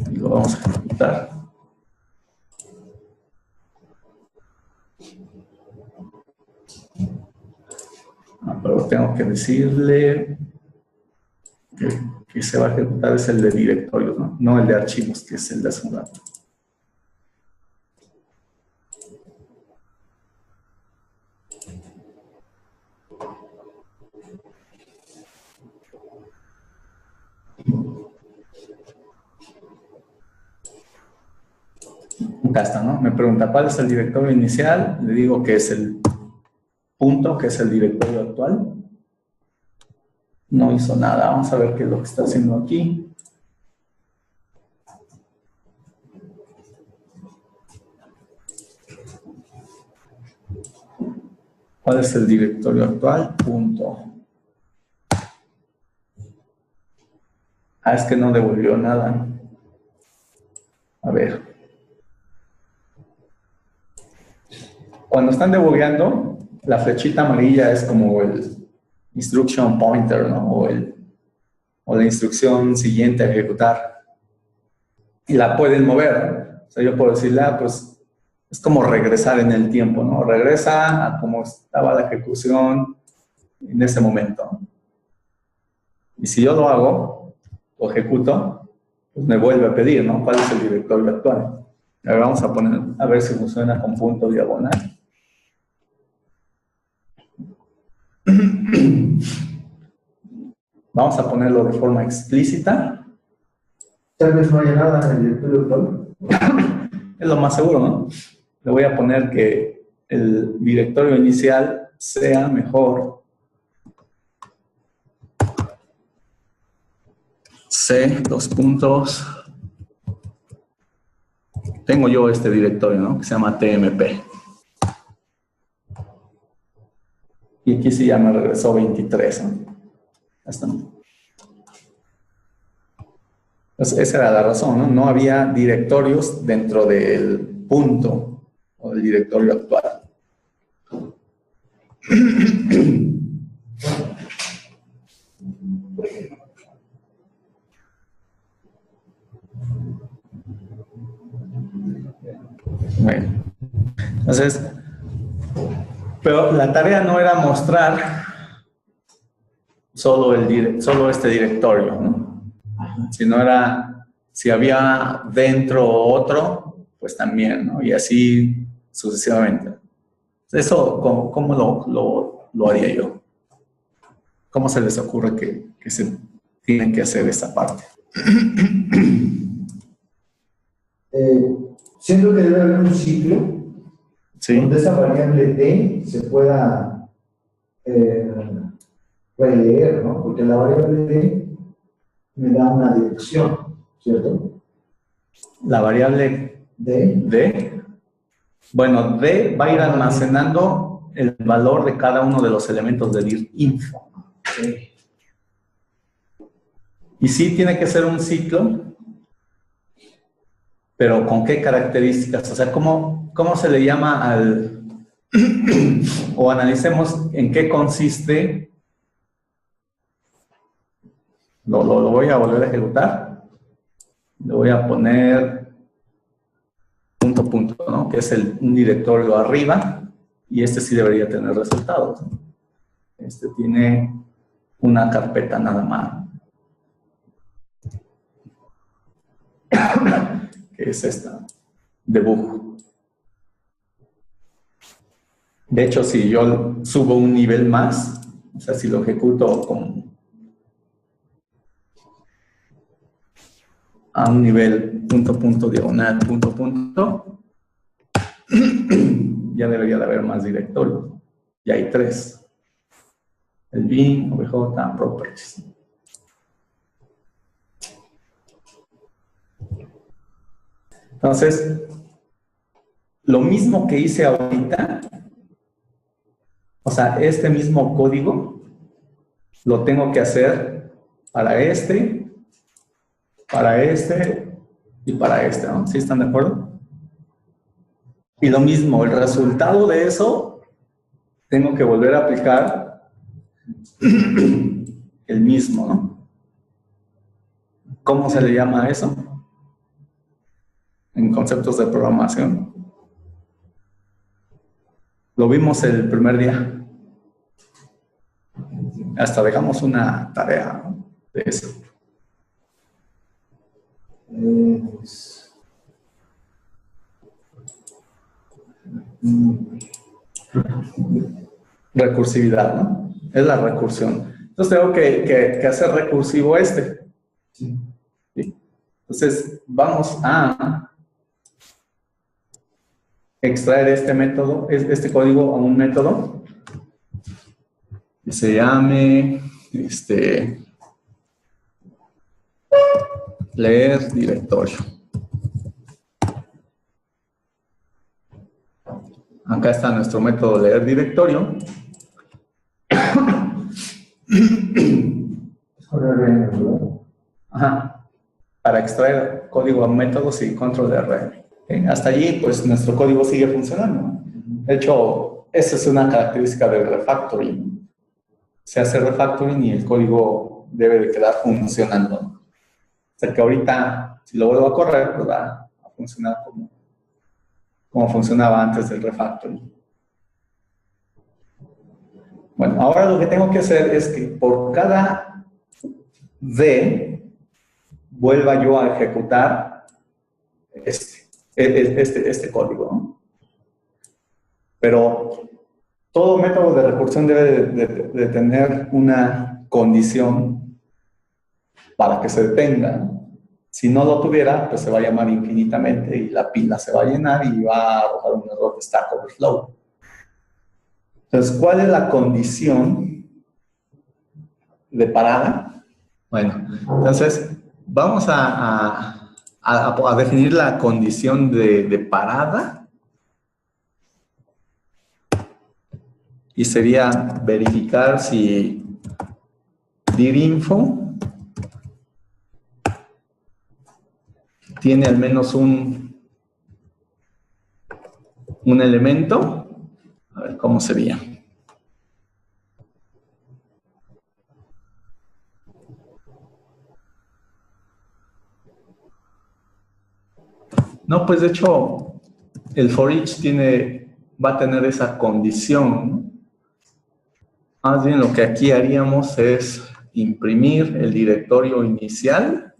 Y lo vamos a ejecutar. Pero tengo que decirle que se va a ejecutar es el de directorios, ¿no? No el de archivos, que es el de hace un rato. Acá está, ¿no? Me pregunta cuál es el directorio inicial. Le digo que es el punto, que es el directorio actual. No hizo nada. Vamos a ver qué es lo que está haciendo aquí. ¿Cuál es el directorio actual? Punto. Es que no devolvió nada. A ver. Cuando están debugueando, la flechita amarilla es como el instruction pointer, ¿no? O la instrucción siguiente a ejecutar. Y la pueden mover. O sea, yo puedo decirle, pues es como regresar en el tiempo, ¿no? Regresa a cómo estaba la ejecución en ese momento. Y si yo lo hago, o ejecuto, pues me vuelve a pedir, ¿no? ¿Cuál es el directorio actual? A ver, vamos a poner, a ver si funciona con punto diagonal. Vamos a ponerlo de forma explícita. Tal vez no haya nada en el directorio actual. Es lo más seguro, ¿no? Le voy a poner que el directorio inicial sea mejor C, dos puntos. Tengo yo este directorio, ¿no? Que se llama TMP. Y aquí sí ya me regresó 23, ¿no? Ya está. Entonces, esa era la razón, ¿no? No había directorios dentro del punto o del directorio actual. Bueno, entonces, pero la tarea no era mostrar solo este directorio, ¿no? Sino era, si había dentro otro, pues también, ¿no? Y así sucesivamente. Eso, ¿cómo lo haría yo? ¿Cómo se les ocurre que se tienen que hacer esa parte? Siento que debe haber un ciclo, ¿sí?, donde esa variable D se pueda releer, ¿no? Porque la variable D me da una dirección, ¿cierto? La variable D, bueno, D va a ir almacenando el valor de cada uno de los elementos del dirinfo. Sí. Y sí tiene que ser un ciclo, pero ¿con qué características? O sea, ¿cómo se le llama al... o analicemos en qué consiste... Lo voy a volver a ejecutar. Le voy a poner punto, ¿no? Que es un directorio arriba, y este sí debería tener resultados, ¿no? Este tiene una carpeta nada más, que es esta, debug. De hecho, si yo subo un nivel más, o sea, si lo ejecuto a un nivel punto, punto, diagonal, punto, punto, ya debería de haber más directorios. Y hay 3. El bin, obj, properties. Entonces, lo mismo que hice ahorita, o sea, este mismo código lo tengo que hacer para este y para este, ¿no? ¿Sí están de acuerdo? Y lo mismo, el resultado de eso, tengo que volver a aplicar el mismo, ¿no? ¿Cómo se le llama eso? En conceptos de programación. Lo vimos el primer día. Hasta dejamos una tarea, ¿no? De eso. Recursividad, ¿no? Es la recursión. Entonces tengo que hacer recursivo este. ¿Sí? Entonces vamos a extraer este método, este código a un método que se llame leer directorio. Acá está nuestro método leer directorio. Ajá. Para extraer código a métodos y control de RM. ¿Okay? Hasta allí, pues nuestro código sigue funcionando. De hecho, esa es una característica del refactoring. Se hace refactoring y el código debe de quedar funcionando. O sea que ahorita, si lo vuelvo a correr, pues va a funcionar como funcionaba antes del refactoring. Bueno, ahora lo que tengo que hacer es que por cada D vuelva yo a ejecutar este código, ¿no? Pero todo método de recursión debe de tener una condición para que se detenga. Si no lo tuviera, pues se va a llamar infinitamente y la pila se va a llenar y va a arrojar un error de Stack Overflow. Entonces, ¿cuál es la condición de parada? Bueno, entonces vamos a definir la condición de parada y sería verificar si dirinfo tiene al menos un elemento. A ver, ¿cómo sería? No, pues de hecho, el for each va a tener esa condición. Más bien lo que aquí haríamos es imprimir el directorio inicial.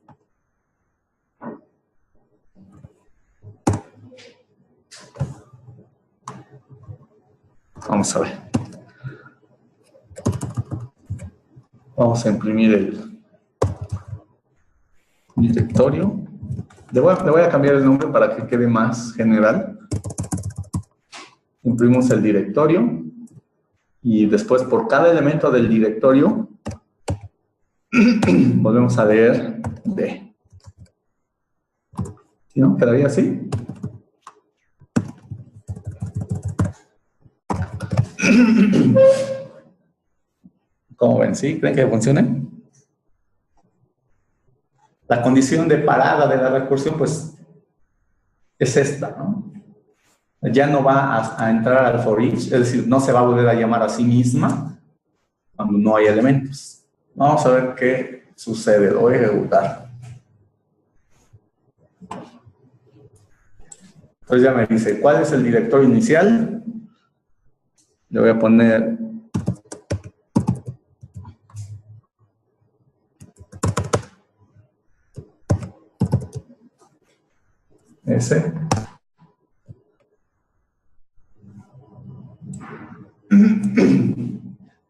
Vamos a ver. Vamos a imprimir el directorio. Le voy a cambiar el nombre para que quede más general. Imprimimos el directorio y después por cada elemento del directorio volvemos a leer D. ¿Sí, no? ¿Quedaría así? ¿Cómo ven? ¿Sí? ¿Creen que funcione? La condición de parada de la recursión, pues, es esta, ¿no? Ya no va a entrar al for each, es decir, no se va a volver a llamar a sí misma cuando no hay elementos. Vamos a ver qué sucede. Lo voy a ejecutar. Entonces ya me dice, ¿cuál es el directorio inicial? Le voy a poner ese.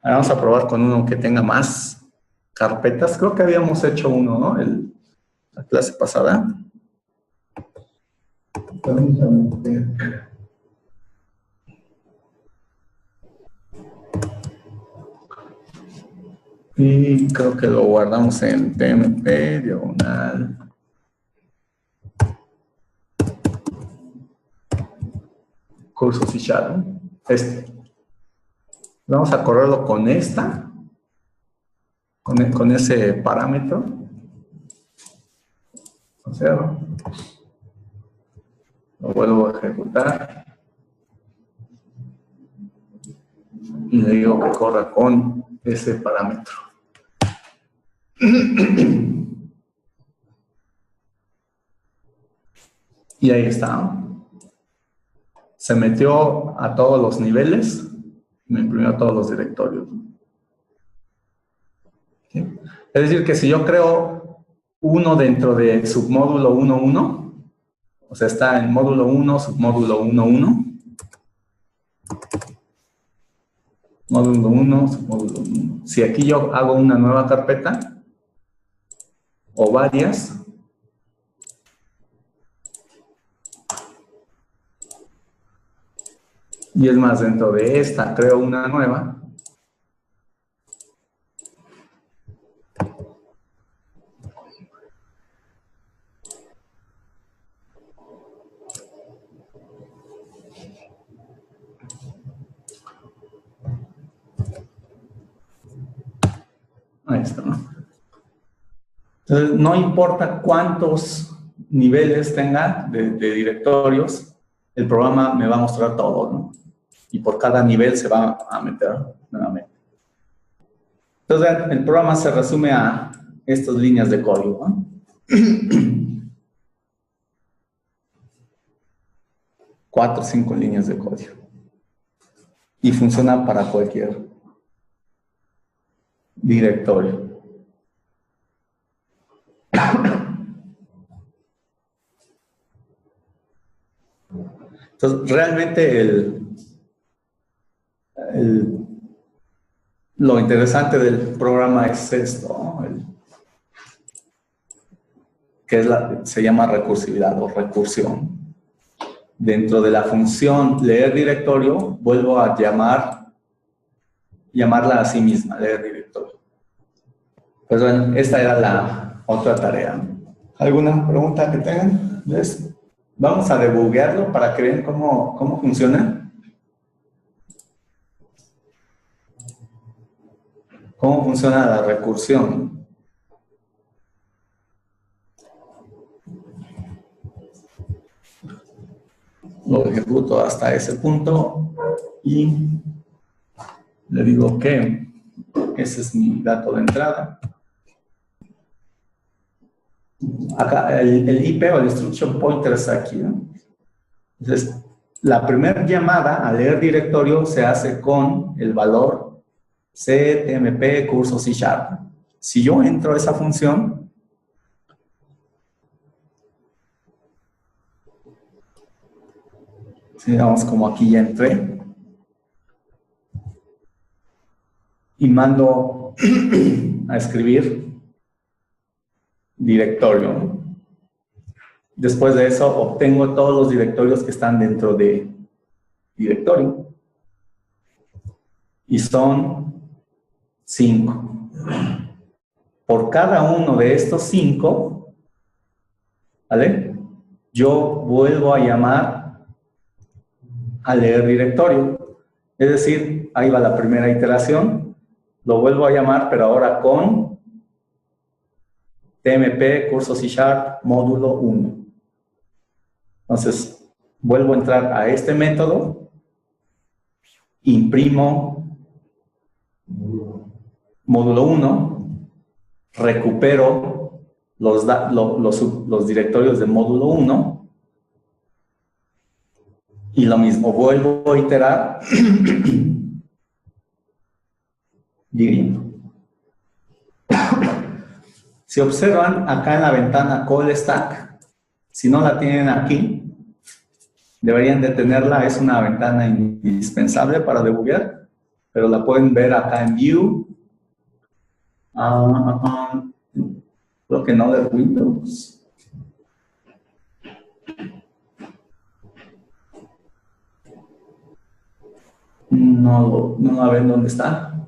Ahora vamos a probar con uno que tenga más carpetas. Creo que habíamos hecho uno, ¿no? La clase pasada. Y creo que lo guardamos en TMP, diagonal. Cursos y shadow. Vamos a correrlo con esta. Con ese parámetro. Observa. Lo vuelvo a ejecutar. Y le digo que corra con ese parámetro. Y ahí está. Se metió a todos los niveles. Me imprimió todos los directorios. ¿Sí? Es decir, que si yo creo uno dentro de submódulo 1.1, o sea, está en módulo 1, submódulo 1.1, módulo 1, submódulo 1. Si aquí yo hago una nueva carpeta, o varias, y es más, dentro de esta creo una nueva, ahí está, ¿no? Entonces, no importa cuántos niveles tenga de directorios, el programa me va a mostrar todo, ¿no? Y por cada nivel se va a meter nuevamente. Entonces, el programa se resume a estas líneas de código, ¿no? 4 o 5 líneas de código. Y funciona para cualquier directorio. Entonces, realmente lo interesante del programa es esto, ¿no? Que se llama recursividad o recursión. Dentro de la función leer directorio, vuelvo a llamarla a sí misma, leer directorio. Pues bueno, esta era la otra tarea. ¿Alguna pregunta que tengan? ¿Ves? Vamos a debuguearlo para que vean cómo funciona. ¿Cómo funciona la recursión? Lo ejecuto hasta ese punto y le digo que ese es mi dato de entrada. Acá el IP o el instruction pointer está aquí, ¿no? Entonces, la primera llamada a leer directorio se hace con el valor ctmp curso C#. Si yo entro a esa función, digamos como aquí ya entré, y mando a escribir directorio. Después de eso obtengo todos los directorios que están dentro de directorio. Y son 5. Por cada uno de estos 5, ¿vale? Yo vuelvo a llamar a leer directorio. Es decir, ahí va la primera iteración. Lo vuelvo a llamar, pero ahora con tmp curso C# módulo 1. Entonces, vuelvo a entrar a este método, imprimo módulo 1, recupero los directorios de módulo 1 y lo mismo, vuelvo a iterar dividiendo. Si observan acá en la ventana call stack, Si no la tienen aquí, deberían de tenerla. Es una ventana indispensable para debuguear, pero la pueden ver acá en View. Creo que no de Windows. No la ven dónde está.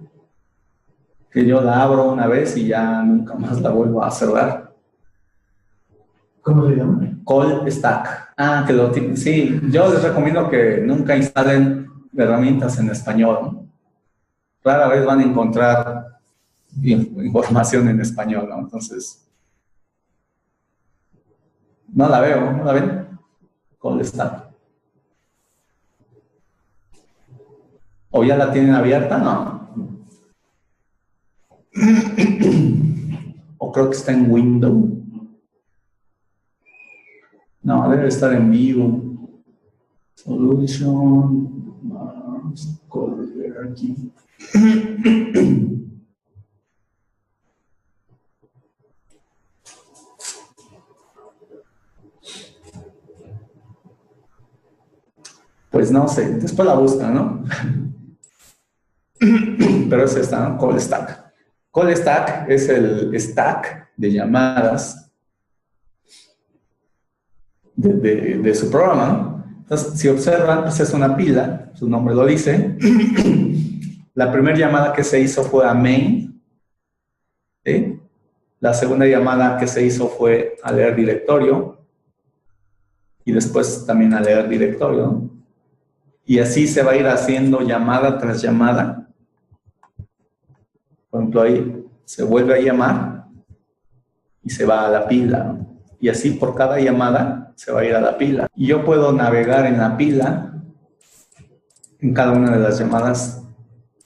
Que yo la abro una vez y ya nunca más la vuelvo a cerrar. ¿Cómo se llama? Call Stack. Que lo tienen. Sí, yo les recomiendo que nunca instalen herramientas en español, ¿no? Rara vez van a encontrar información en español, ¿no? Entonces, no la veo, ¿no la ven? Call Stack. ¿O ya la tienen abierta? No. O creo que está en Windows. No, debe estar en vivo. Solution. Vamos a ver aquí. Pues no sé, después la buscan, ¿no? Pero es esta, ¿no? Call Stack. Call Stack es el stack de llamadas de su programa, ¿no? Entonces, si observan, pues es una pila, su nombre lo dice. La primera llamada que se hizo fue a main, ¿sí? La segunda llamada que se hizo fue a leer directorio y después también a leer directorio, ¿no? Y así se va a ir haciendo llamada tras llamada. Por ejemplo, ahí se vuelve a llamar y se va a la pila, ¿no? Y así por cada llamada se va a ir a la pila. Y yo puedo navegar en la pila en cada una de las llamadas,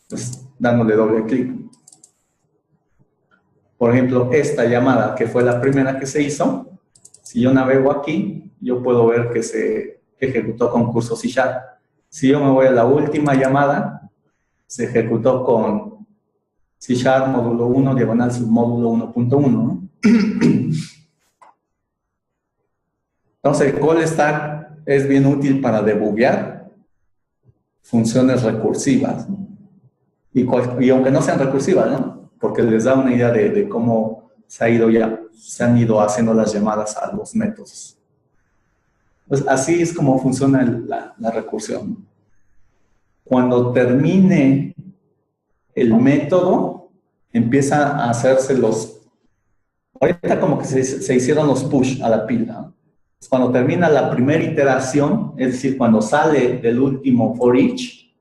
pues dándole doble clic. Por ejemplo, esta llamada que fue la primera que se hizo, si yo navego aquí, yo puedo ver que se ejecutó con curso C#. Si yo me voy a la última llamada, se ejecutó con C# módulo 1, diagonal submódulo 1.1, ¿no? Entonces, el call stack es bien útil para debuguear funciones recursivas, ¿no? Y aunque no sean recursivas, ¿no? Porque les da una idea de cómo se han ido haciendo las llamadas a los métodos. Pues así es como funciona la recursión. Cuando termine el método, empieza a hacerse ahorita como que se hicieron los push a la pila, ¿no? Cuando termina la primera iteración, es decir, cuando sale del último for each,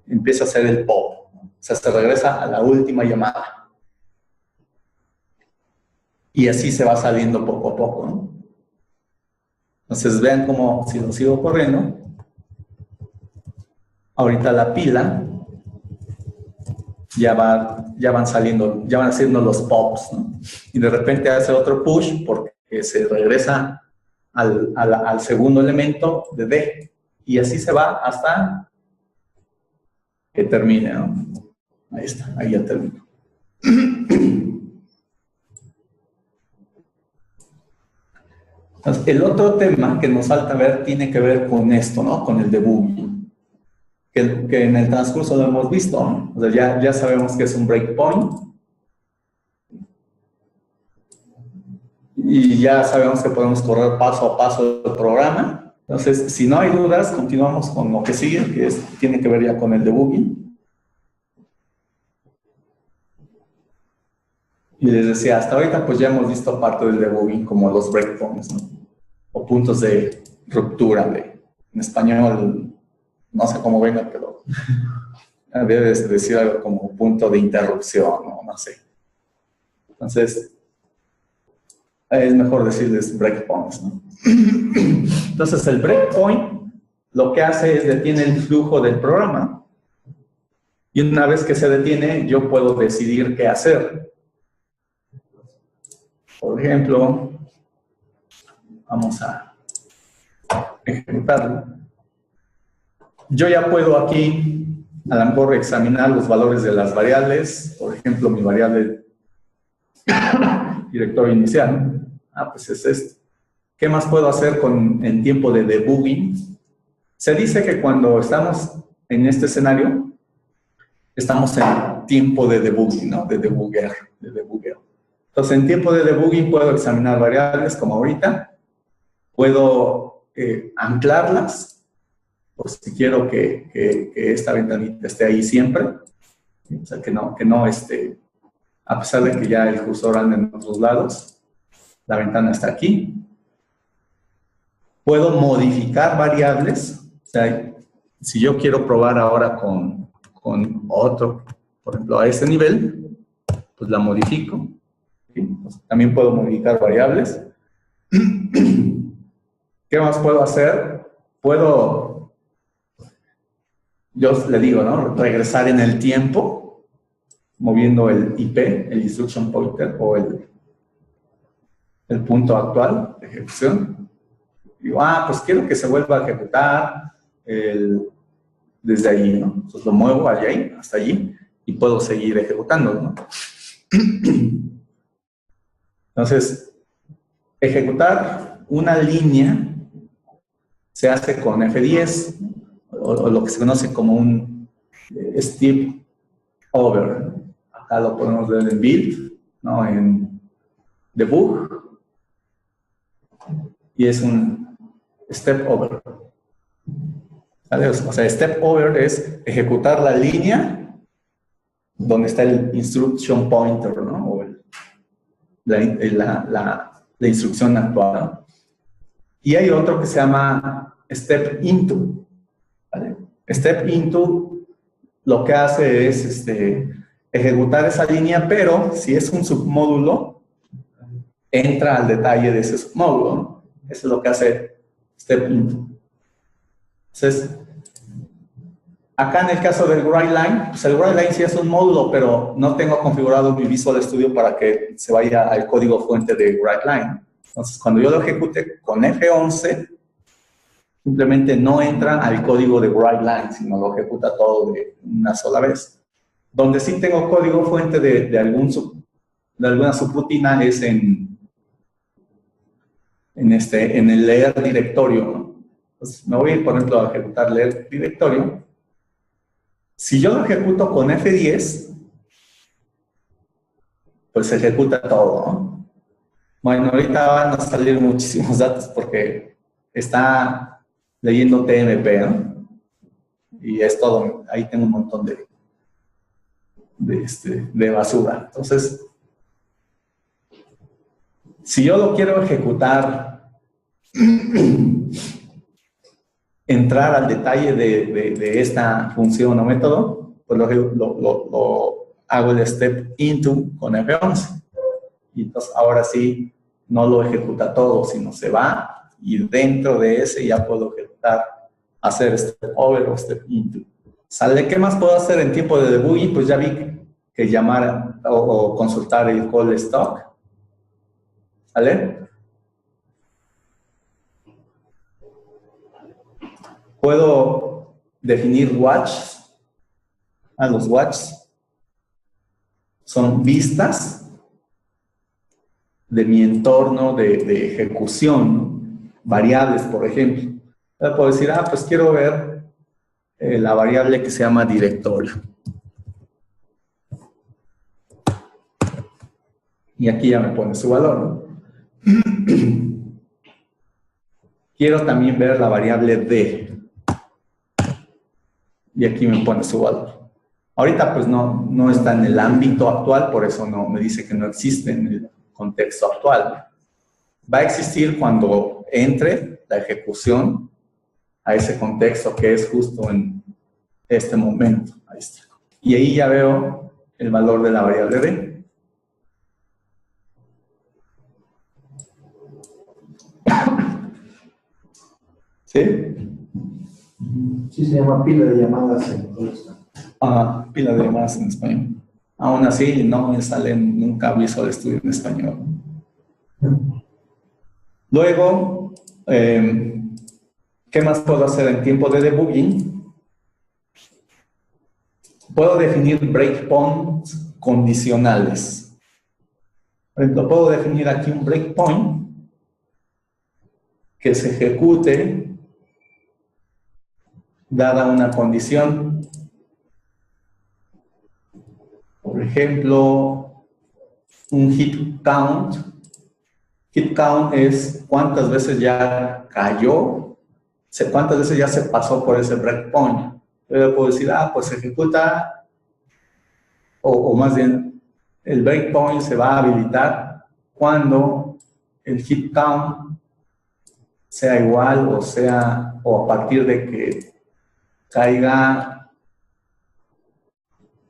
empieza a hacer el pop, ¿no? O sea, se regresa a la última llamada. Y así se va saliendo poco a poco, ¿no? Entonces, vean cómo, si lo sigo corriendo, ahorita la pila ya van saliendo, ya van haciendo los pops, ¿no? Y de repente hace otro push porque se regresa al segundo elemento de D. Y así se va hasta que termine, ¿no? Ahí está, ahí ya terminó. Entonces, el otro tema que nos falta ver tiene que ver con esto, ¿no? Con el debugging. Que en el transcurso lo hemos visto, ¿no? O sea, ya sabemos que es un breakpoint. Y ya sabemos que podemos correr paso a paso el programa. Entonces, si no hay dudas, continuamos con lo que sigue, que tiene que ver ya con el debugging. Y les decía, hasta ahorita pues ya hemos visto parte del debugging como los breakpoints, ¿no? O puntos de ruptura. En español, no sé cómo venga, pero debes decir algo como punto de interrupción, no sé. Entonces, es mejor decirles breakpoints, ¿no? Entonces, el breakpoint lo que hace es detiene el flujo del programa. Y una vez que se detiene, yo puedo decidir qué hacer. Por ejemplo, vamos a ejecutarlo. Yo ya puedo aquí, a lo mejor, examinar los valores de las variables. Por ejemplo, mi variable directorio inicial. Pues es esto. ¿Qué más puedo hacer en tiempo de debugging? Se dice que cuando estamos en este escenario, estamos en tiempo de debugging, ¿no? De debugueo. Entonces, en tiempo de debugging puedo examinar variables como ahorita. Puedo anclarlas, por si quiero que esta ventanita esté ahí siempre. O sea, que no a pesar de que ya el cursor anda en otros lados, la ventana está aquí. Puedo modificar variables. O sea, si yo quiero probar ahora con otro, por ejemplo, a ese nivel, pues la modifico. ¿Sí? Pues también puedo modificar variables. ¿Qué más puedo hacer? Yo le digo, ¿no? Regresar en el tiempo, moviendo el IP, el instruction pointer, o el punto actual de ejecución. Digo, pues quiero que se vuelva a ejecutar desde ahí, ¿no? Entonces lo muevo allá, hasta allí, y puedo seguir ejecutando, ¿no? Entonces, ejecutar una línea se hace con F10, o lo que se conoce como un step over. Acá lo podemos ver en build, ¿no? En debug, y es un step over. ¿Vale? O sea, step over es ejecutar la línea donde está el instruction pointer, ¿no? O la instrucción actual, ¿no? Y hay otro que se llama step into, ¿vale? Step into lo que hace es ejecutar esa línea, pero si es un submódulo, entra al detalle de ese submódulo, ¿no? Eso es lo que hace step into. Entonces, acá en el caso del WriteLine, pues el WriteLine sí es un módulo, pero no tengo configurado mi Visual Studio para que se vaya al código fuente de WriteLine. Entonces, cuando yo lo ejecute con F11, simplemente no entra al código de WriteLine, sino lo ejecuta todo de una sola vez. Donde sí tengo código fuente de alguna subrutina es en el leer directorio, ¿no? Entonces, me voy a ir, por ejemplo, a ejecutar leer directorio. Si yo lo ejecuto con F10, pues se ejecuta todo, ¿no? Bueno, ahorita van a salir muchísimos datos porque está leyendo TMP, ¿no? Y es todo, ahí tengo un montón de basura. Entonces, si yo lo quiero ejecutar, entrar al detalle de esta función o método, pues lo hago el step into con F11. Y entonces ahora sí no lo ejecuta todo, sino se va y dentro de ese ya puedo ejecutar, hacer step over o step into. ¿Sale? ¿Qué más puedo hacer en tiempo de debugging? Pues ya vi que llamar o consultar el call stock. ¿Sale? Puedo definir watches. Los watches son vistas de mi entorno de ejecución, ¿no? Variables, por ejemplo. Entonces puedo decir, pues quiero ver la variable que se llama directorio. Y aquí ya me pone su valor, ¿no? Quiero también ver la variable D. Y aquí me pone su valor. Ahorita pues no está en el ámbito actual, por eso no me dice que no existe en el contexto actual. Va a existir cuando entre la ejecución a ese contexto que es justo en este momento. Ahí está. Y ahí ya veo el valor de la variable D. ¿Sí? Sí, se llama pila de llamadas en inglés. Pila de llamadas en español. Aún así, no me sale nunca Visual Studio en español. Luego, ¿qué más puedo hacer en tiempo de debugging? Puedo definir breakpoints condicionales. Por ejemplo, puedo definir aquí un breakpoint que se ejecute dada una condición. Por ejemplo, un hit count. Hit count es cuántas veces ya cayó, cuántas veces ya se pasó por ese breakpoint. Yo puedo decir, pues se ejecuta, o más bien, el breakpoint se va a habilitar cuando el hit count sea igual o a partir de que caiga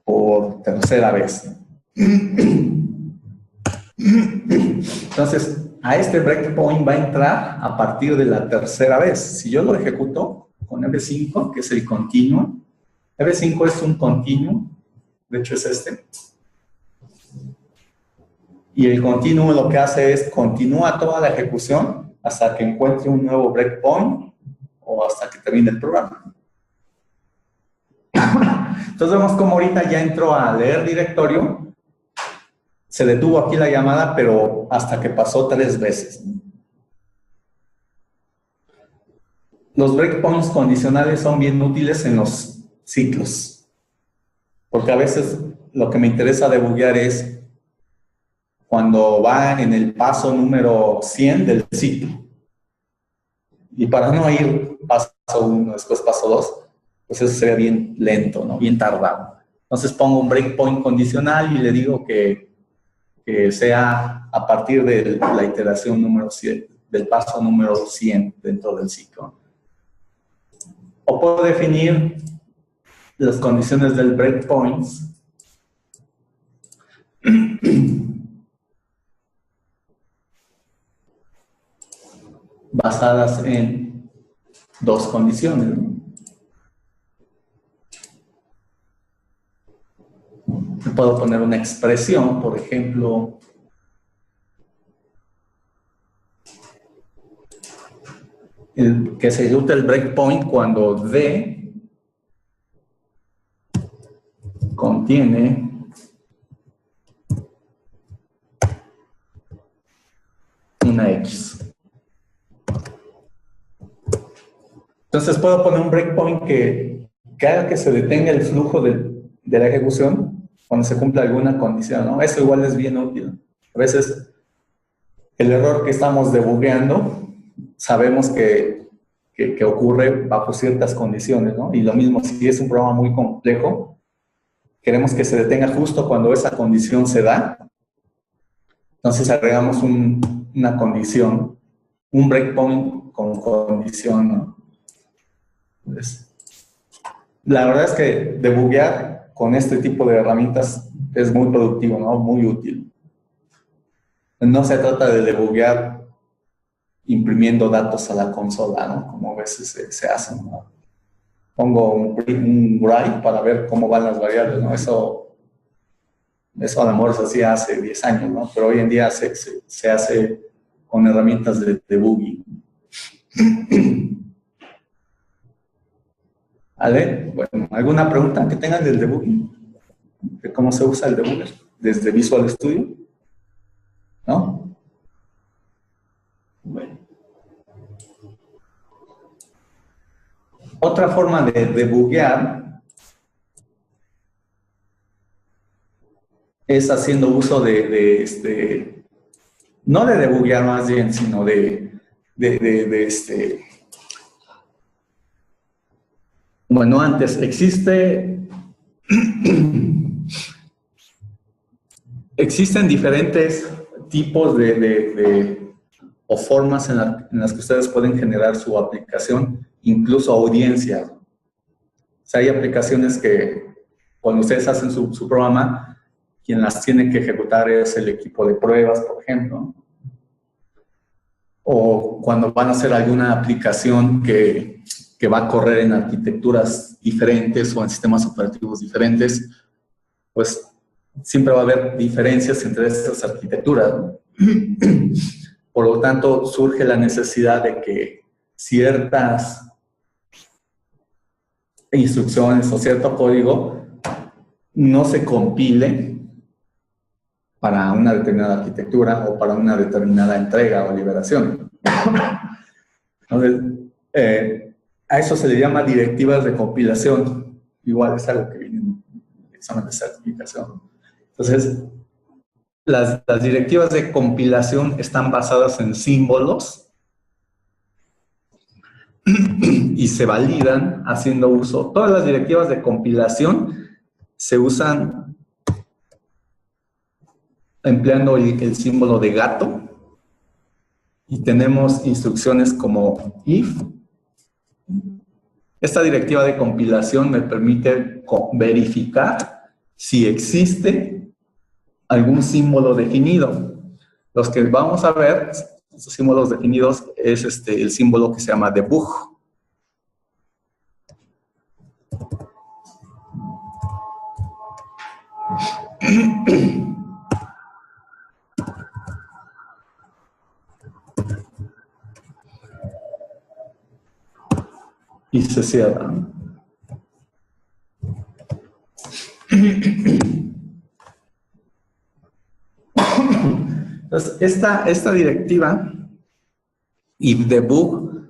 por tercera vez. Entonces, a este breakpoint va a entrar a partir de la tercera vez. Si yo lo ejecuto con F5, que es el continuo, F5 es un continuo, de hecho es este. Y el continuo lo que hace es continúa toda la ejecución hasta que encuentre un nuevo breakpoint o hasta que termine el programa. Entonces vemos como ahorita ya entró a leer directorio, se detuvo aquí la llamada, pero hasta que pasó 3 veces. Los breakpoints condicionales son bien útiles en los ciclos, porque a veces lo que me interesa debuguear es cuando va en el paso número 100 del ciclo. Y para no ir paso 1, después paso 2, pues eso sería bien lento, ¿no? Bien tardado. Entonces pongo un breakpoint condicional y le digo que sea a partir de la iteración número 100, del paso número 100 dentro del ciclo. O puedo definir las condiciones del breakpoints basadas en 2 condiciones, ¿no? Puedo poner una expresión, por ejemplo, que se ejecute el breakpoint cuando D contiene una X. Entonces puedo poner un breakpoint que haga que se detenga el flujo de la ejecución cuando se cumpla alguna condición, ¿no? Eso igual es bien útil. A veces el error que estamos debugueando sabemos que ocurre bajo ciertas condiciones, ¿no? Y lo mismo si es un programa muy complejo, queremos que se detenga justo cuando esa condición se da. Entonces agregamos una condición, un breakpoint con condición, ¿no? Entonces, la verdad es que debuguear con este tipo de herramientas es muy productivo, ¿no? Muy útil. No se trata de debuguear imprimiendo datos a la consola, ¿no? Como a veces se hace, ¿no? Pongo un write para ver cómo van las variables, ¿no? Eso a lo mejor se hacía hace 10 años, ¿no? Pero hoy en día se hace con herramientas de debugging. ¿Vale? Bueno, ¿alguna pregunta que tengan del debugging? ¿De cómo se usa el debugger? ¿Desde Visual Studio? ¿No? Bueno. Otra forma de debuguear es haciendo uso no de debuguear más bien, sino bueno, antes existen diferentes tipos o formas en las que ustedes pueden generar su aplicación, incluso audiencias. O sea, hay aplicaciones que cuando ustedes hacen su programa, quien las tiene que ejecutar es el equipo de pruebas, por ejemplo. O cuando van a hacer alguna aplicación que va a correr en arquitecturas diferentes o en sistemas operativos diferentes, pues siempre va a haber diferencias entre estas arquitecturas, ¿no? Por lo tanto, surge la necesidad de que ciertas instrucciones o cierto código no se compile para una determinada arquitectura o para una determinada entrega o liberación. Entonces, a eso se le llama directivas de compilación. Igual es algo que viene en el examen de certificación. Entonces, las directivas de compilación están basadas en símbolos y se validan haciendo uso. Todas las directivas de compilación se usan empleando el símbolo de gato, y tenemos instrucciones como if. Esta directiva de compilación me permite verificar si existe algún símbolo definido. Los que vamos a ver, estos símbolos definidos, es el símbolo que se llama debug. Y se cierra. Entonces, esta directiva y debug,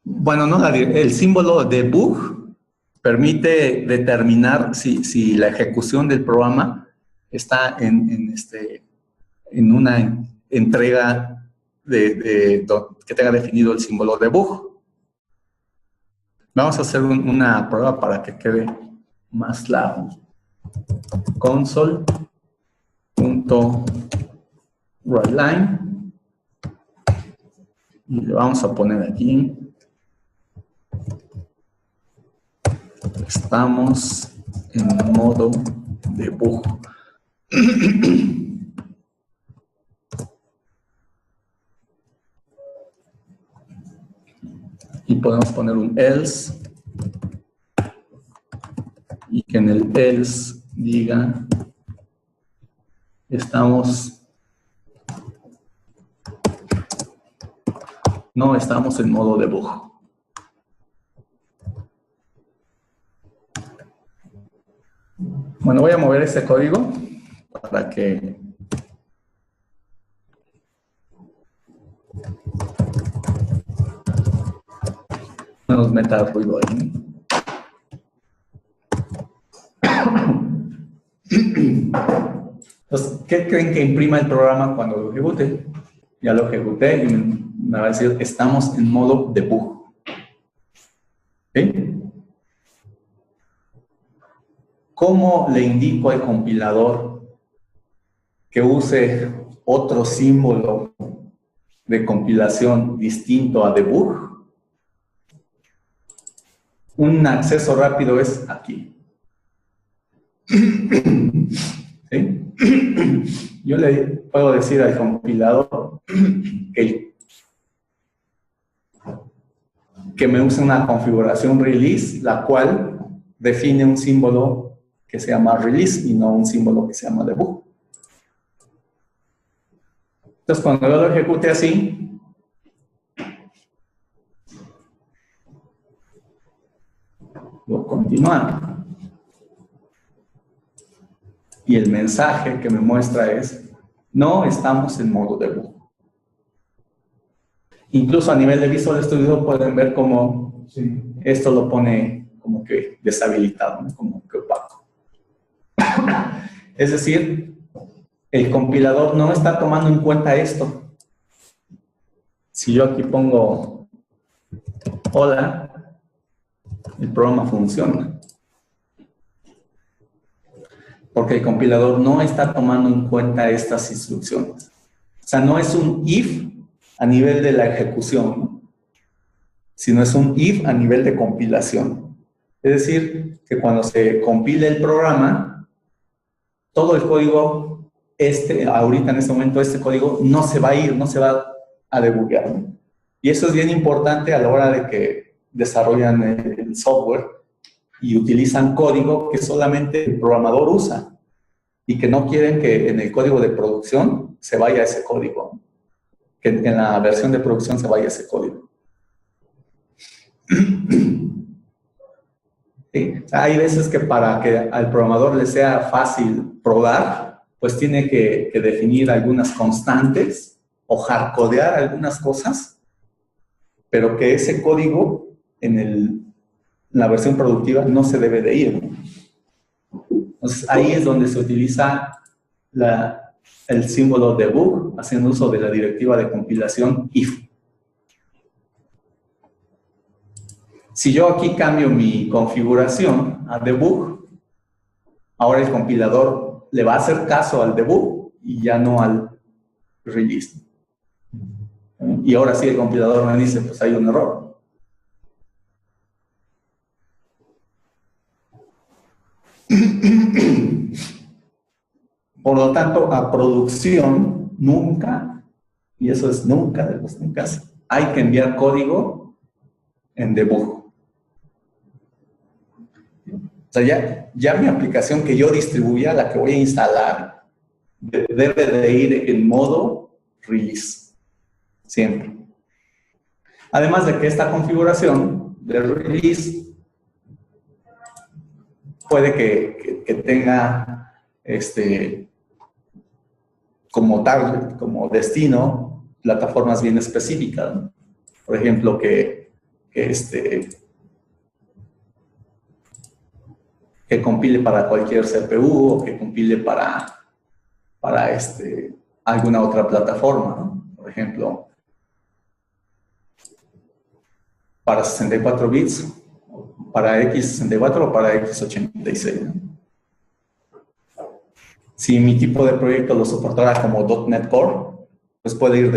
bueno, no, el símbolo debug permite determinar si la ejecución del programa está en una entrega que tenga definido el símbolo debug. Vamos a hacer una prueba para que quede más claro. Console.writeLine. Y le vamos a poner aquí. Estamos en modo debug. Y podemos poner un else, y que en el else diga no estamos en modo debug. Bueno, voy a mover este código para que no nos meta ruido ahí. Entonces, ¿qué creen que imprima el programa cuando lo ejecute? Ya lo ejecuté y me va a decir, estamos en modo debug. ¿Sí? ¿Cómo le indico al compilador que use otro símbolo de compilación distinto a debug? Un acceso rápido es aquí. ¿Sí? Yo le puedo decir al compilador que me use una configuración release, la cual define un símbolo que se llama release y no un símbolo que se llama debug. Entonces, cuando yo lo ejecute así, lo continúa. Y el mensaje que me muestra es, no estamos en modo debug. Incluso a nivel de Visual Studio pueden ver cómo esto lo pone como que deshabilitado, ¿no? Como que opaco. Es decir, el compilador no está tomando en cuenta esto. Si yo aquí pongo hola, el programa funciona. Porque el compilador no está tomando en cuenta estas instrucciones. O sea, no es un if a nivel de la ejecución, ¿no? Sino es un if a nivel de compilación. Es decir, que cuando se compile el programa, todo el código, ahorita en este momento, este código no se va a ir, no se va a debuguear, ¿no? Y eso es bien importante a la hora de que desarrollan el software y utilizan código que solamente el programador usa y que no quieren que en el código de producción se vaya ese código, que en la versión de producción se vaya ese código. Sí, o sea, hay veces que para que al programador le sea fácil probar, pues tiene que definir algunas constantes o hardcodear algunas cosas pero que ese código en la versión productiva no se debe de ir, ¿no? Entonces, ahí es donde se utiliza el símbolo debug, haciendo uso de la directiva de compilación if. Si yo aquí cambio mi configuración a debug, ahora el compilador le va a hacer caso al debug y ya no al release. Y ahora sí el compilador me dice, pues hay un error. Por lo tanto, a producción nunca, y eso es nunca de los nunca, hay que enviar código en debug. O sea, ya mi aplicación que yo distribuya, la que voy a instalar, debe de ir en modo release, siempre. Además de que esta configuración de release puede que tenga como target, como destino, plataformas bien específicas, ¿no? Por ejemplo, que compile para cualquier CPU o que compile para alguna otra plataforma, ¿no? Por ejemplo, para 64 bits, para x64 o para x86, ¿no? Si mi tipo de proyecto lo soportara como .NET Core, pues puede ir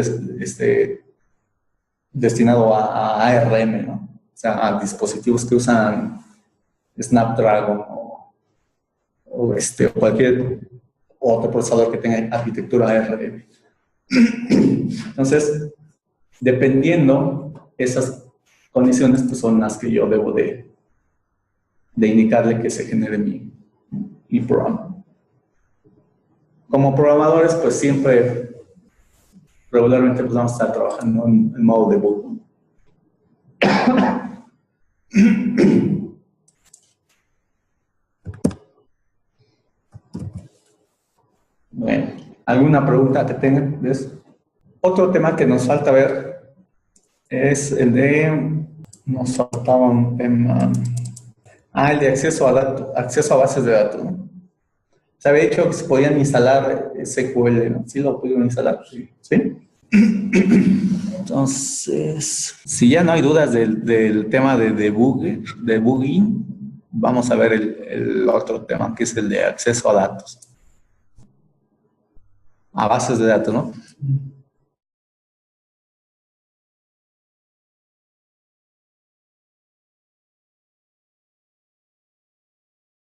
destinado a ARM, ¿no? O sea, a dispositivos que usan Snapdragon o cualquier otro procesador que tenga arquitectura ARM. Entonces, dependiendo esas condiciones, pues son las que yo debo de indicarle que se genere mi programa. Como programadores, pues siempre, regularmente, pues vamos a estar trabajando en modo debug. Bueno, ¿alguna pregunta que tengan de eso? Otro tema que nos falta ver es el de, nos faltaba un tema, el de acceso a bases de datos, ¿no? Se había dicho que se podían instalar SQL, ¿no? ¿Sí lo pudieron instalar? Sí. ¿Sí? Entonces, si ya no hay dudas del tema de debugging, vamos a ver el otro tema, que es el de acceso a datos. A bases de datos, ¿no?